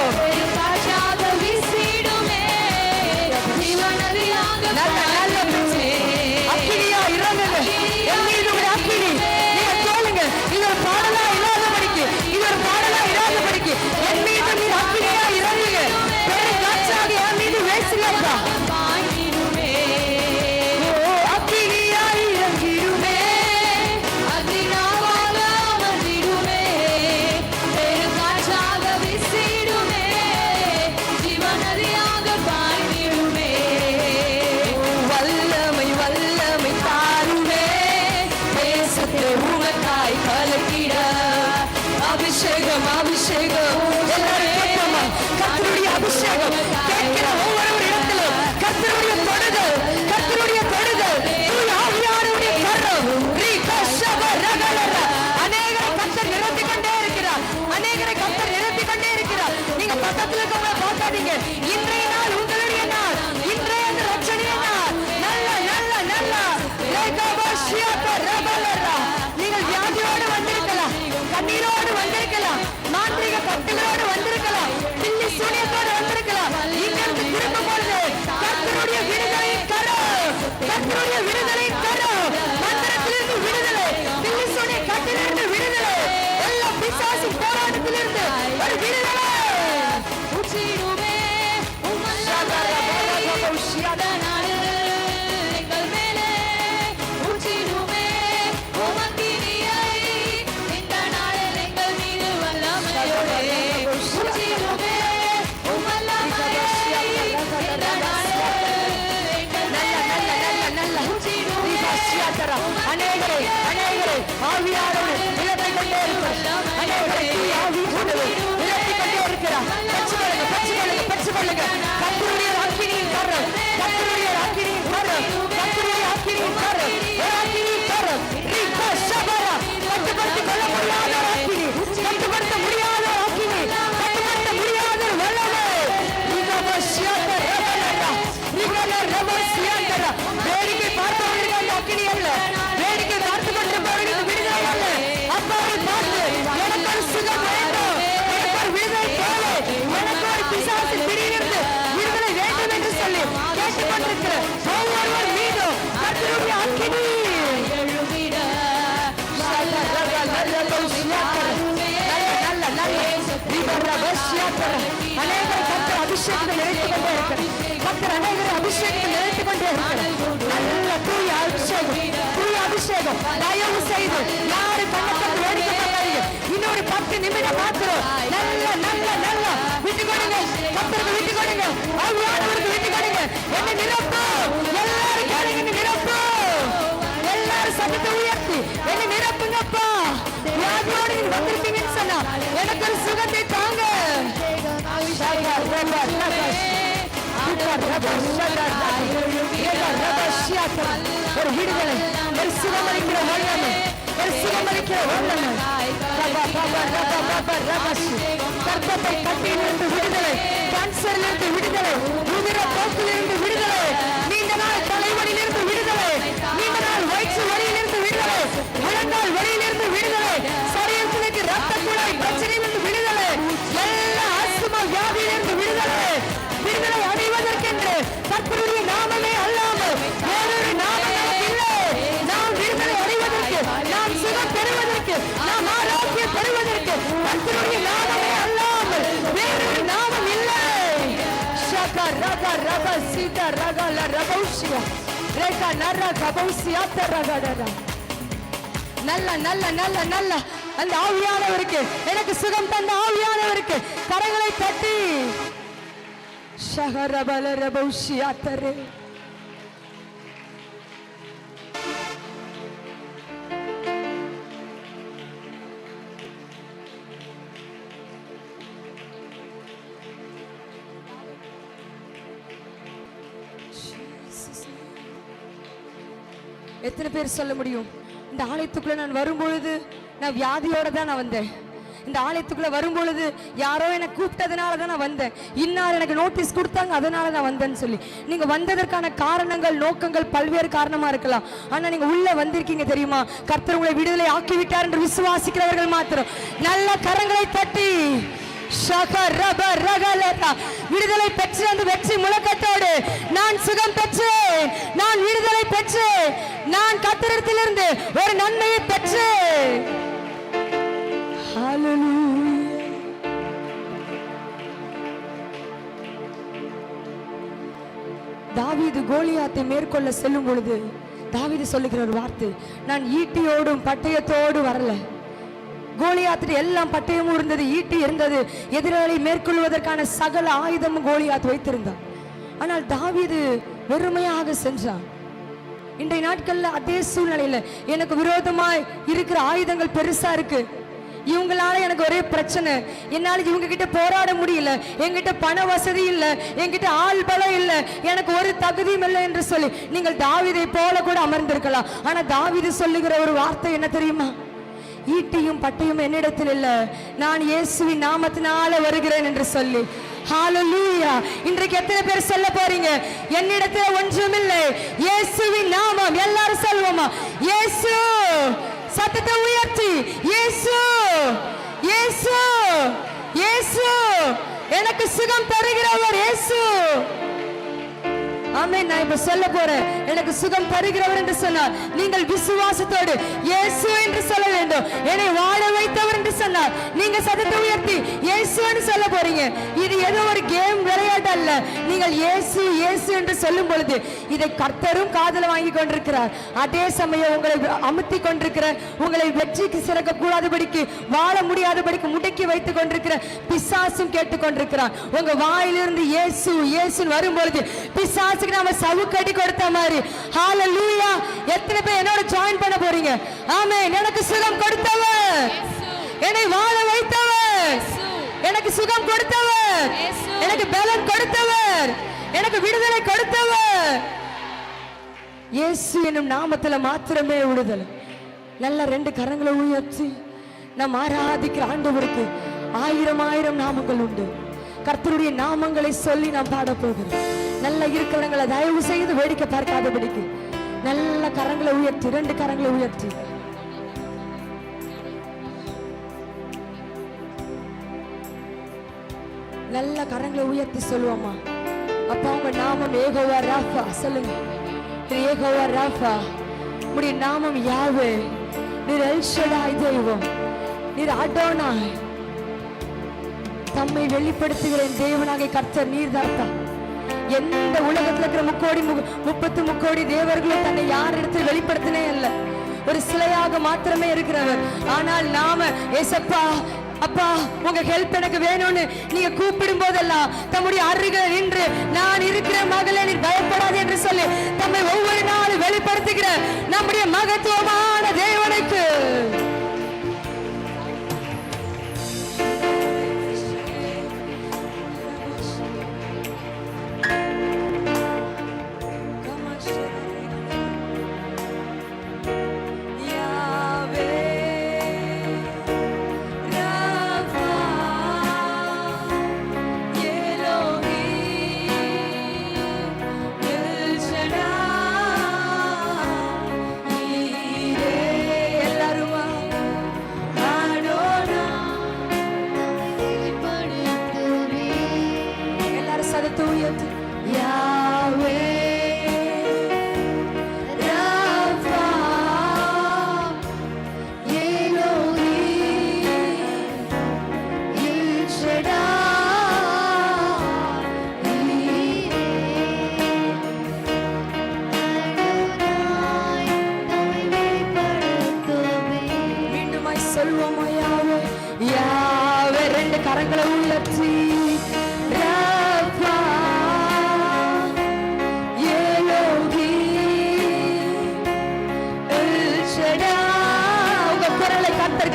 பக்கத்துல இருக்கவங்க பார்க்காதீங்க. இன்றைய நாள் உங்களுடைய நாள், இன்றைய ரட்சணிய நாள். நல்ல நல்ல நல்ல நீங்கள் வியாதியோடு வந்திருக்கலாம், கண்ணீரோடு வந்திருக்கலாம், மாந்திரிக கட்டுகளோடு வந்திருக்கலாம், பில்லி சூனியத்தோடு வந்திருக்கலாம். இங்கிருந்து திரும்பும் பொழுது கர்த்தருடைய விடுதலையின் கரம், கர்த்தருடைய விடுதலையின் கரம், மந்திரத்திலிருந்து விடுதலை, பில்லி சூனிய கட்டிலிருந்து விடுதலை, எல்லா பிசாசு போராட்டத்திலிருந்து ஒரு விடுதலை. அநேகரை அநேகரை ஆவியானவர் நிலத்தை கொண்டே இருக்கிறார். அநேகரை ஆவியானவர் நிலத்தை கொண்டே இருக்கிறார். பெற்றுக்கொள்ளுங்க, பெற்றுக்கொள்ளுங்க, பெற்றுக்கொள்ளுங்க. கர்த்தருடைய அக்கினியின் கரம், கர்த்தருடைய அக்கினியின் கரம், கர்த்தருடைய அக்கினியின் கரம், ஒரு அக்கினியின் கரம். ரீகா ஷபரா, கட்டுப்படுத்திக் கொள்ள முடியாத அக்கினி, கட்டுப்படுத்த முடியாத அக்கினி, கட்டுப்படுத்த முடியாத வல்லமை. ரீகா பஷ்யாத ரபலரா, ரீகா ரபஸ்யாதரா. வேடிக்கை பார்த்தவர்களுக்கு அந்த அக்கினி அல்ல, வேடிக்கை பார்த்து கொண்டிருப்பவர்களுக்கு விடுதலை அல்ல. அப்பாவை பார்த்து எனக்கு ஒரு சுகம் வேண்டும், எனக்கு ஒரு விடுதலை தேவை, எனக்கு ஒரு பிசாசு பிடியிலிருந்து விடுதலை வேண்டும் என்று சொல்லி கேட்டுக்கொண்டிருக்கிற ஒவ்வொருவர் மீதும் கர்த்தருடைய அக்கினி அநேகரை கர்த்தர் அபிஷேகத்தில் நிறைத்துக் கொண்டே இருக்கிறார். கர்த்தர் அநேகரை அபிஷேகத்தில் நிறைத்துக் கொண்டே இருக்கிறார். நல்ல தூய அபிஷேகம், தூய அபிஷேகம். தயவு செய்து யாரு கண்ணத்தை வேடிக்கை பார்க்காதீங்க. இன்னொரு 10 நிமிடம் மாத்திரம் நல்ல நல்ல நல்ல விட்டு கொடுங்க, கர்த்தருக்கு விட்டு கொடுங்க, ஆவியானவருக்கு விட்டு கொடுங்க. என்ன நிரப்பு, எல்லாரும் கேளுங்க, என்ன நிரப்பு, எல்லாரும் சத்தத்தை உயர்த்தி என்ன நிரப்புங்கப்பா. வியாதியோடு நீங்க வந்திருக்கீங்கன்னு சொன்னா எனக்கு ஒரு சுகத்தை தாங்க. ஒரு விடுதலை, ஒரு சுகமளிக்கிற வல்லமை, ஒரு சுகமளிக்கிற வல்லமை. கர்ப்பத்தை கட்டியிலிருந்து விடுதலை, கேன்சரிலிருந்து விடுதலை, உதிர போக்கிலிருந்து விடுதலை, நீண்ட நாள் தலைவலியிலிருந்து விடுதலை, நீண்ட நாள் வயிற்று வலியிலிருந்து விடுதலை, முழங்கால் வலியிலிருந்து விடுதலை, சரீரத்திற்கு ரத்த குழாய் பிரச்சனையிலிருந்து விடுதலை, எல்லா ஆஸ்துமா வியாதியிலிருந்து விடுதலை. விடுதலை அடைவதற்கென்று கர்த்தருடைய நாமமே அல்லாமல் வேறொரு நாமம் நமக்கு இல்லை. நாம் விடுதலை அடைவதற்கு, நாம் சுகம் பெறுவதற்கு, நாம் ஆரோக்கியம் பெறுவதற்கு கர்த்தருடைய நாமமே அல்லாமல் வேறொரு நாமம் இல்லை. ஷகா ரகா ரகா சீதா ரகா ல ரபௌஷியா ரேகா நரா கபௌஷியா தரகடரா. நல்ல நல்ல நல்ல நல்ல அந்த ஆவியானவருக்கு, எனக்கு சுகம் தந்த ஆவியானவருக்கு கரங்களை தட்டி ஷஹரபல ரபௌஷியா தரே. எத்தனை பேர் சொல்ல முடியும், இந்த ஆலயத்துக்குள்ள நான் வரும்பொழுது நான் வியாதியோட தான் நான் வந்தேன், இந்த ஆலயத்துக்குள்ள வரும்பொழுது யாரோ எனக்கு கூப்பிட்டதுனால தான் நான் வந்தேன், இன்னார் எனக்கு நோட்டீஸ் கொடுத்தாங்க அதனால நான் வந்தேன்னு சொல்லி நீங்க வந்ததற்கான காரணங்கள், நோக்கங்கள் பல்வேறு காரணமா இருக்கலாம். ஆனா நீங்க உள்ள வந்திருக்கீங்க தெரியுமா, கர்த்தர் உங்களை விடுதலை ஆக்கிவிட்டார் என்று விசுவாசிக்கிறவர்கள் மாத்திரம் நல்ல கரங்களை தட்டி விடுதலை பெற்று அந்த வெற்றி முழக்கத்தோடு நான் சுகம் பெற்றேன், நான் விடுதலை பெற்றேன், நான் கர்த்தரிடத்திலிருந்து ஒரு நன்மையை பெற்றேன். தாவீது கோலியாத்தை மேற்கொள்ள செல்லும் பொழுது தாவீது சொல்லுகிற ஒரு வார்த்தை, நான் ஈட்டியோடும் பட்டயத்தோடு வரல. கோலியாத்து எல்லாம் பட்டயமும் இருந்தது, ஈட்டி இருந்தது, எதிராளி மேற்கொள்வதற்கான சகல ஆயுதமும் கோலியாத் வைத்திருந்தான். ஆனால் தாவீது வெறுமையாக சென்றான். இன்றைய நாட்கள்ல அதே சூழ்நிலையில எனக்கு விரோதமாய் இருக்கிற ஆயுதங்கள் பெருசா இருக்கு, இவங்களால எனக்கு ஒரே பிரச்சனை, என்னால இவங்க கிட்ட போராட முடியல, என்கிட்ட பண வசதி இல்லை, என்கிட்ட ஆள் பலம் இல்லை, எனக்கு ஒரு தகுதியும் இல்லை என்று சொல்லி நீங்கள் தாவீதை போல கூட அமர்ந்திருக்கலாம். ஆனா தாவீது சொல்லுகிற ஒரு வார்த்தை என்ன தெரியுமா, ஈட்டியும் பட்டையும் என்னிடத்தில் இல்லை, நான் இயேசுவின் நாமத்தினால வருகிறேன் என்று சொல்லி ஹalleluya. இன்றைக்கு எத்தனை பேர் சொல்ல போறீங்க, என்னிடத்தில் ஒன்றுமில்லை, இயேசுவின் நாமம். எல்லாரும் சொல்லுவோமா, இயேசு. சத்தத்தை உயர்த்தி, இயேசு, இயேசு, இயேசு, எனக்கு சுகம் தருகிறவர் இயேசு. ஆமென். நான் இப்ப சொல்ல போறேன், எனக்கு சுகம் தருகிறவர் என்று சொன்னார். நீங்கள் விசுவாசத்தோடு இயேசு என்று சொல்ல வேண்டும். என்னை வாழ வைத்தவர் என்று சொன்னார். நீங்க சத்தத்தை உயர்த்தி இயேசுன்னு சொல்ல போறீங்க. இது ஏதோ ஒரு கேம் விளையாட்டு அல்ல. நீங்கள் இயேசு இயேசு என்று சொல்லும் பொழுது இதை கர்த்தரும் காதுல வாங்கி கொண்டிருக்கிறார். அதே சமயம் உங்களை அமுத்தி கொண்டிருக்கிற, உங்களை வெற்றிக்கு சிறக்க கூடாதபடிக்கு, வாழ முடியாதபடிக்கு முடக்கி வைத்துக் கொண்டிருக்கிற பிசாசும் கேட்டுக் கொண்டிருக்கிறான். உங்க வாயிலிருந்து இயேசு இயேசு வரும்பொழுது பிசாசு நாம சவுக்கடி கொடுத்த மாதிரி. ஹalleluya. எத்தனை பேர் என்னோட ஜாயின் பண்ண போறீங்க? ஆமென். எனக்கு சுகம் கொடுத்தவர், என்னை வாழ வைத்தவர், எனக்கு சுகம் கொடுத்தவர், எனக்கு பலன் கொடுத்தவர், எனக்கு விடுதலை கொடுத்தவர் இயேசு என்னும் நாமத்துல மாத்திரமே விடுதலை. நல்ல ரெண்டு கரங்களை உயர்த்தி நாம் ஆராதிக்கிற ஆண்டவருக்கு ஆயிரம் ஆயிரம் நாமங்கள் உண்டு. கர்த்தருடைய நாமங்களை சொல்லி நாம் பாட போகிறோம். நல்ல இருக்கிறவங்களை தயவு செய்து வேடிக்கை பார்க்காதபடிக்கு நல்ல கரங்களை உயர்த்தி, ரெண்டு கரங்களை உயர்த்தி நல்ல கரங்களை உயர்த்தி சொல்லுவோமா, அப்பா உங்க நாமம் யெகோவா ராஃபா. சொல்லுங்க, யெகோவா ராஃபா. உம்முடைய நாமம் யாவே. நீர் எல் ஷடாய் தெய்வம், நீர் அடோனாய், தம்மை வெளிப்படுத்துகிற தேவனாகிய கர்த்தர் நீர் தாத்தா. எந்த உலகத்துல இருக்கிற 33 தேவர்களும் தன்னை யார் இடத்தில் வெளிப்படுத்தினே அல்ல, ஒரு சிலையாக மாத்திரமே இருக்கிறவர். ஆனால் நாம ஏசப்பா அப்பா உங்க ஹெல்ப் எனக்கு வேணும்னு நீங்க கூப்பிடும் போதெல்லாம் தம்முடைய அருகில் நின்று நான் இருக்கிற மகளே நீ பயப்படாது என்று சொல்லி தம்மை ஒவ்வொரு நாளும் வெளிப்படுத்துகிற நம்முடைய மகத்துவமான தேவனுக்கு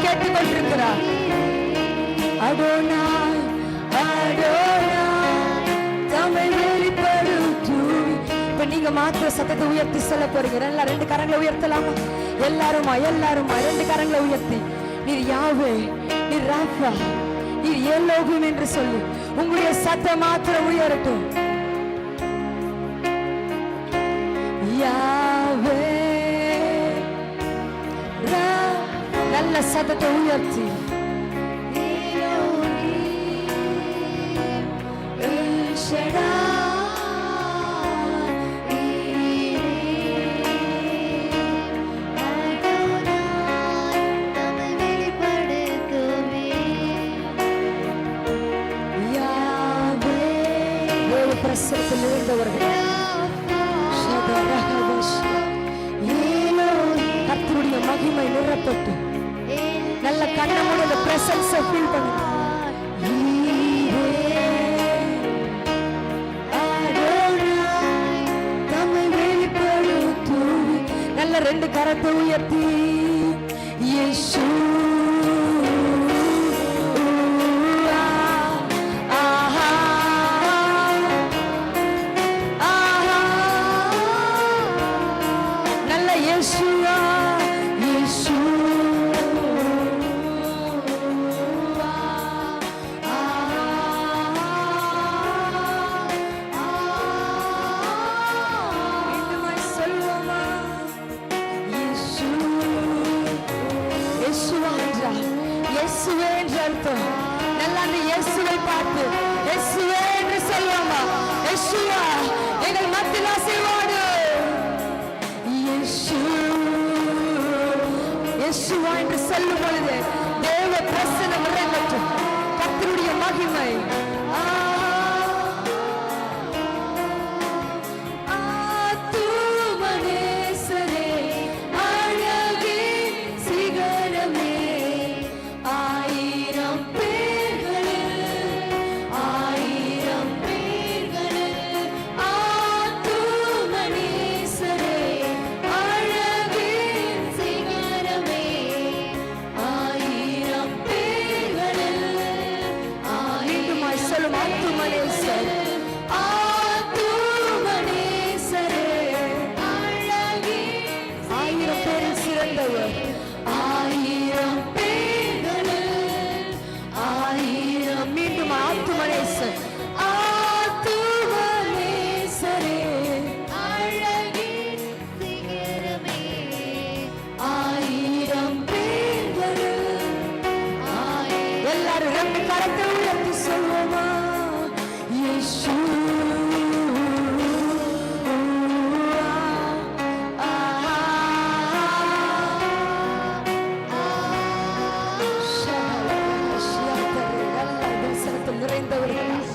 கேட்டுக்கொண்டிருக்கிறார். அடோனாய் அடோனாய் தம்மை வெளிப்படுத்துவி. இப்ப நீங்க மாத்திர சத்தத்தை உயர்த்தி சொல்ல போறீங்க. எல்லாம் ரெண்டு கரங்களை உயர்த்தலாமா? எல்லாருமா எல்லாருமா ரெண்டு கரங்களை உயர்த்தி நீர் யாவே, நீர் ராஃபா, நீர் எல்லோகும் என்று சொல்லி உங்களுடைய சத்தம் மாத்திரம் உயரட்டும். யாவே நல்ல சத்தத்தை உயர்த்தி பிரசனத்தில் நிறைந்தவர்கள் கர்த்தருடைய மகிமை நிரப்பட்டு நல்ல கண்ணமோட அந்த பிரசன்ஸ் ஃபீல் பண்ணுங்க. நல்ல ரெண்டு கரத்தை உயர்த்தி இயேசு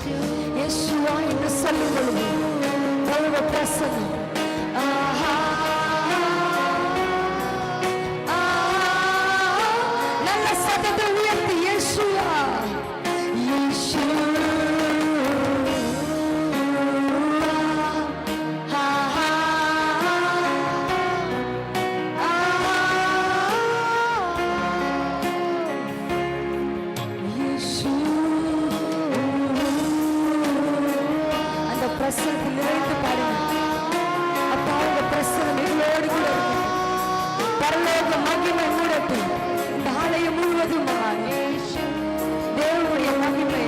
இயேசுவா என்று சொல்லும் பொழுது தேவ பிரசன்னம் நல்ல சத்தத்தை உயர்த்தி இயேசுவா பிரசனத்தில் நிறைந்து பாருங்க. அப்பா உங்க பிரசனம் எங்களோடு கூட இருக்கட்டும். பரலோக மகிமை மூடட்டும். இந்த ஆலயம் முழுவதும் தேவனுடைய மகிமை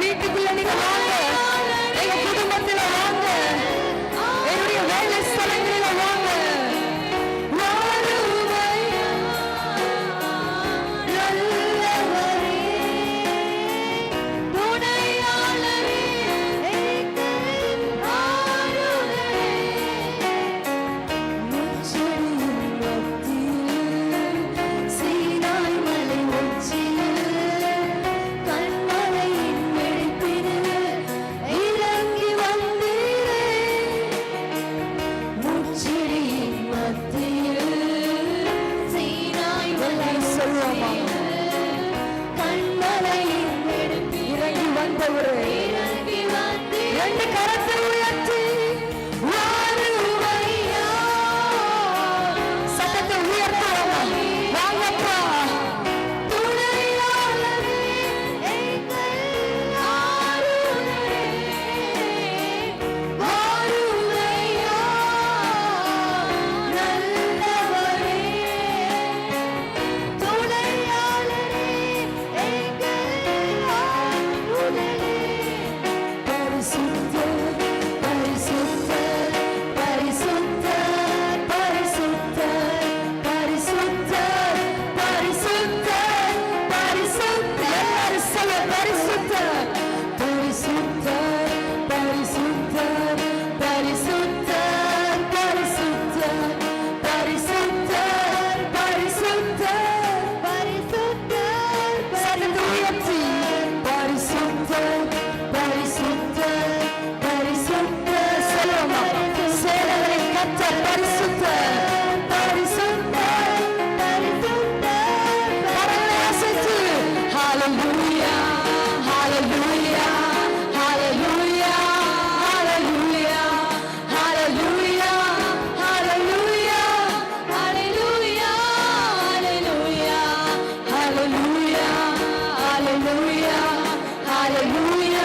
வீட்டுக்குள்ள நீங்க வாங்க, எங்க குடும்பத்துல வாங்க, என்னுடைய வேலை ஸ்தலங்களில வாங்க. ரெண்டு கரத்தை உயர்த்தி சத்தத்தை உயர்த்துவோம். வாங்கப்பா Hallelujah.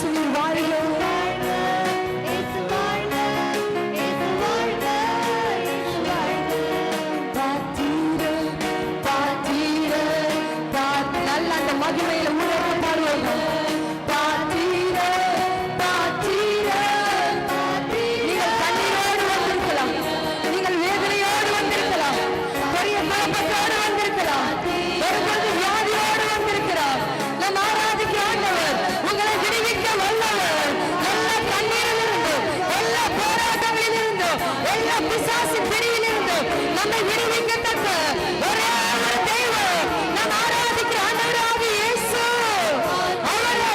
இயேசுவின் வாழ்க. நல்ல அந்த மகிமையில உணர்வு பாடுவாங்க. நீங்கள் கண்ணீரோடு வந்திருக்கலாம், நீங்கள் வேதனையோடு வந்திருக்கலாம், பெரிய குழப்பத்தோடு வந்திருக்கலாம், ஒருபோது வியாதியோடு வந்திருக்கிறார். நம் ஆராதிக்கிற ஆண்டவர் உங்களை விடுவிக்க வல்லவர். எல்லா கண்ணீரிலிருந்து, எல்லா போராட்டங்களிலிருந்து, எல்லா பிசாசு பிடியிலிருந்து நம்மை விடுவிக்கத்தக்க ஒரே ஒரு தெய்வம் நம் ஆராதிக்கிற ஆண்டவராகிய இயேசு. அவரே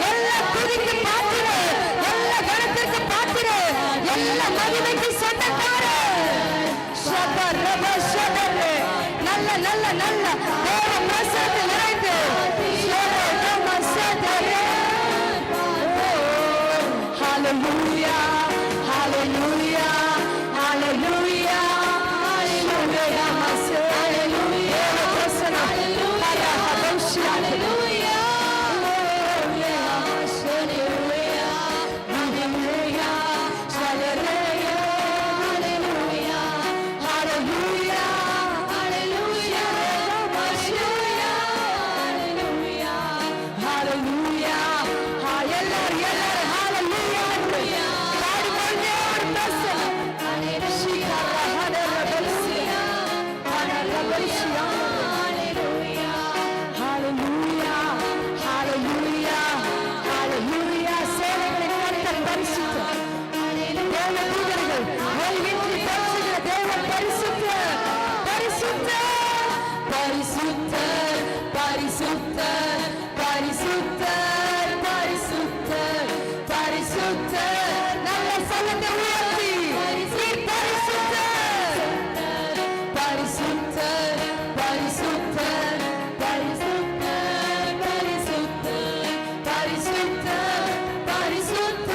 எல்லா துதிக்கு பாத்திரர், எல்லா கனத்திற்கு பாத்திரர், எல்லா மகிமைக்கு சொந்தக்காரர். ஷபரப ஷபரே. நல்ல நல்ல நல்ல தேவ பிரசன்னத்தை நிறைந்து ஷபரப ஷபரே. ஹalleluya ஹalleluya ஹalleluya ஹalleluya ஹalleluya. தேவ பிரசன்னம் ஹalleluya ஹalleluya ஹalleluya ஹalleluya ஹalleluya ஹalleluya ஹalleluya ஹalleluya ஹalleluya. எல்லாரும் எல்லாரும் ஹalleluya பாடுவோமே ஒரு பிரசன்னம். ஹalleluya ஹalleluya ஹalleluya ஹalleluya ஹalleluya ஹalleluya. சேனைகளின் கர்த்தர் பரிசுத்தர். தேவ தூதர்கள் ஓய்வின்றி போற்றுகிற தேவன் பரிசுத்தர், பரிசுத்தர், பரிசுத்தர், பரிசுத்தர், பரிசுத்தர், பரிசுத்தர், பரிசுத்தர். நல்ல சத்தத்தை உயர்த்தி நீர் பரிசுத்தர், பரிசுத்தர், பரிசுத்தர், பரிசுத்தர், பரிசுத்தர், பரிசுத்தர், பரிசுத்தர், பரிசுத்தர்,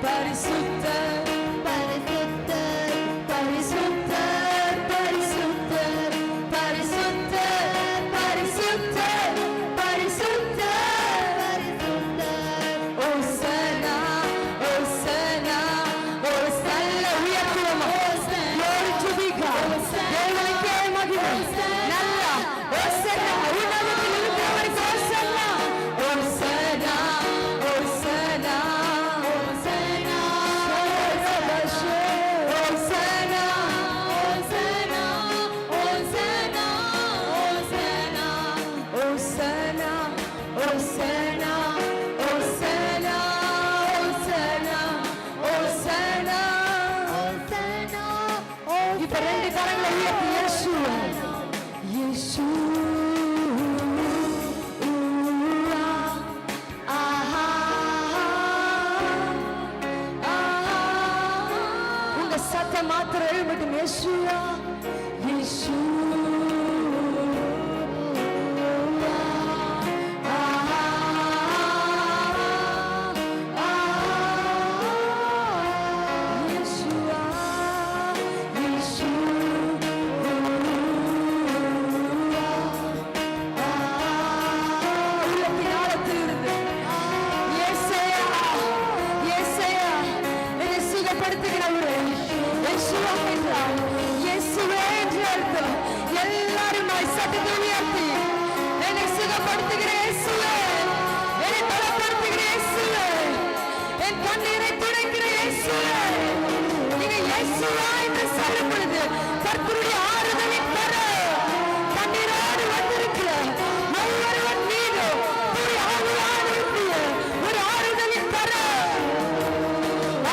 பரிசுத்தர், பரிசுத்தர், பரிசுத்தர், பரிசுத்தர், பரிசுத்தர், பரிசுத்தர், பரிசுத்தர். ஓசனா, ஓசனா, ஓசல்ல உயர்த்துவோமா? Glory to be God. தேவனுக்கே மகிமை. நல்ல ஓசனா, உன்னதத்தில் இருக்கிறவருக்கு ஓசனா. ஓசனா, ஓசனா, ஓசனா, ஓசனா, ஓசனா, ஓசனா, ஓசனா, ஓசனா, ஓசனா, ஓசனா, ஓசனா, ஓசனா. இப்ப ரெண்டு கரங்களை உயர்த்தி இயேசுவா, இயேசுவா, ஆஹா, ஆஹா. உங்க சத்தம் மாத்திரம் எழுமட்டும். இயேசுவா, இயேசுவா, ஆஹா, ஆஹா. இயேசுவா, இயேசுவா, உள்ளத்தின் ஆழத்திலிருந்து இயேசையா, இயேசையா, என்னை சுகப்படுத்துகிறவரே. இயேசுவா என்றால் இயேசுவே என்று அர்த்தம். எல்லாரும் சத்தத்தை உயர்த்தி என்னை சுகப்படுத்துகிற இயேசுவே, என்னை பலப்படுத்துகிற இயேசுவே, என் கண்ணீரை துடைக்கிற இயேசுவே. நீங்க இயேசுவா என்று சொல்லும் பொழுது கர்த்தருடைய ஆறுதலின் கரம் கண்ணீரோடு வந்திருக்கிற ஒவ்வொருவன் மீதும் தூய ஆவியானவருடைய ஒரு ஆறுதலின் கரம்.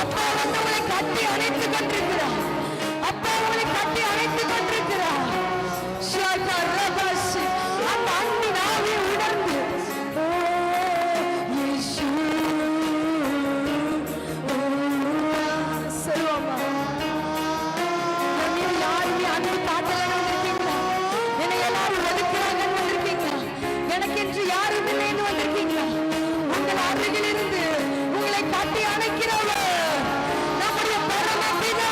அப்பா வந்து உங்களை கட்டி அணைத்துக் கொண்டிருக்கிறார். அப்பா உங்களை கட்டி அணைத்துக் கொண்டிருக்கிறார். ஷகரபஷி. அந்த அன்பின் ஆவியை உணர்ந்து ஓ இயேசு சொல்லுவோமா? என்னை யாருமே அன்பு காட்டலன்னு வந்திருக்கீங்களா? என்னை எல்லாரும் ஒதுக்குறாங்கன்னு வந்திருக்கீங்களா? எனக்கென்று யாரும் இல்லைன்னு வந்திருக்கீங்களா? உங்கள் அருகிலிருந்து உங்களை கட்டி அணைக்கிறவர் நம்முடைய பரமபிதா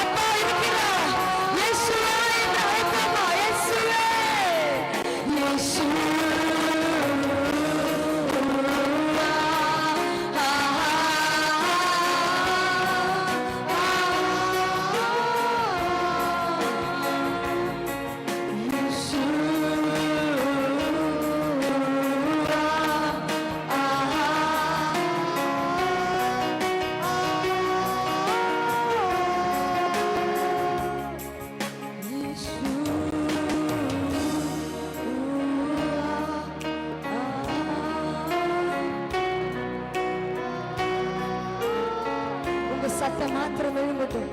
அப்பா இருக்கிறார். இயேசுவே என்று அழைப்போமா? இயேசுவே, இயேசுவே. மாத்திரம் எழும்பட்டும்.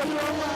சொல்லுவோமா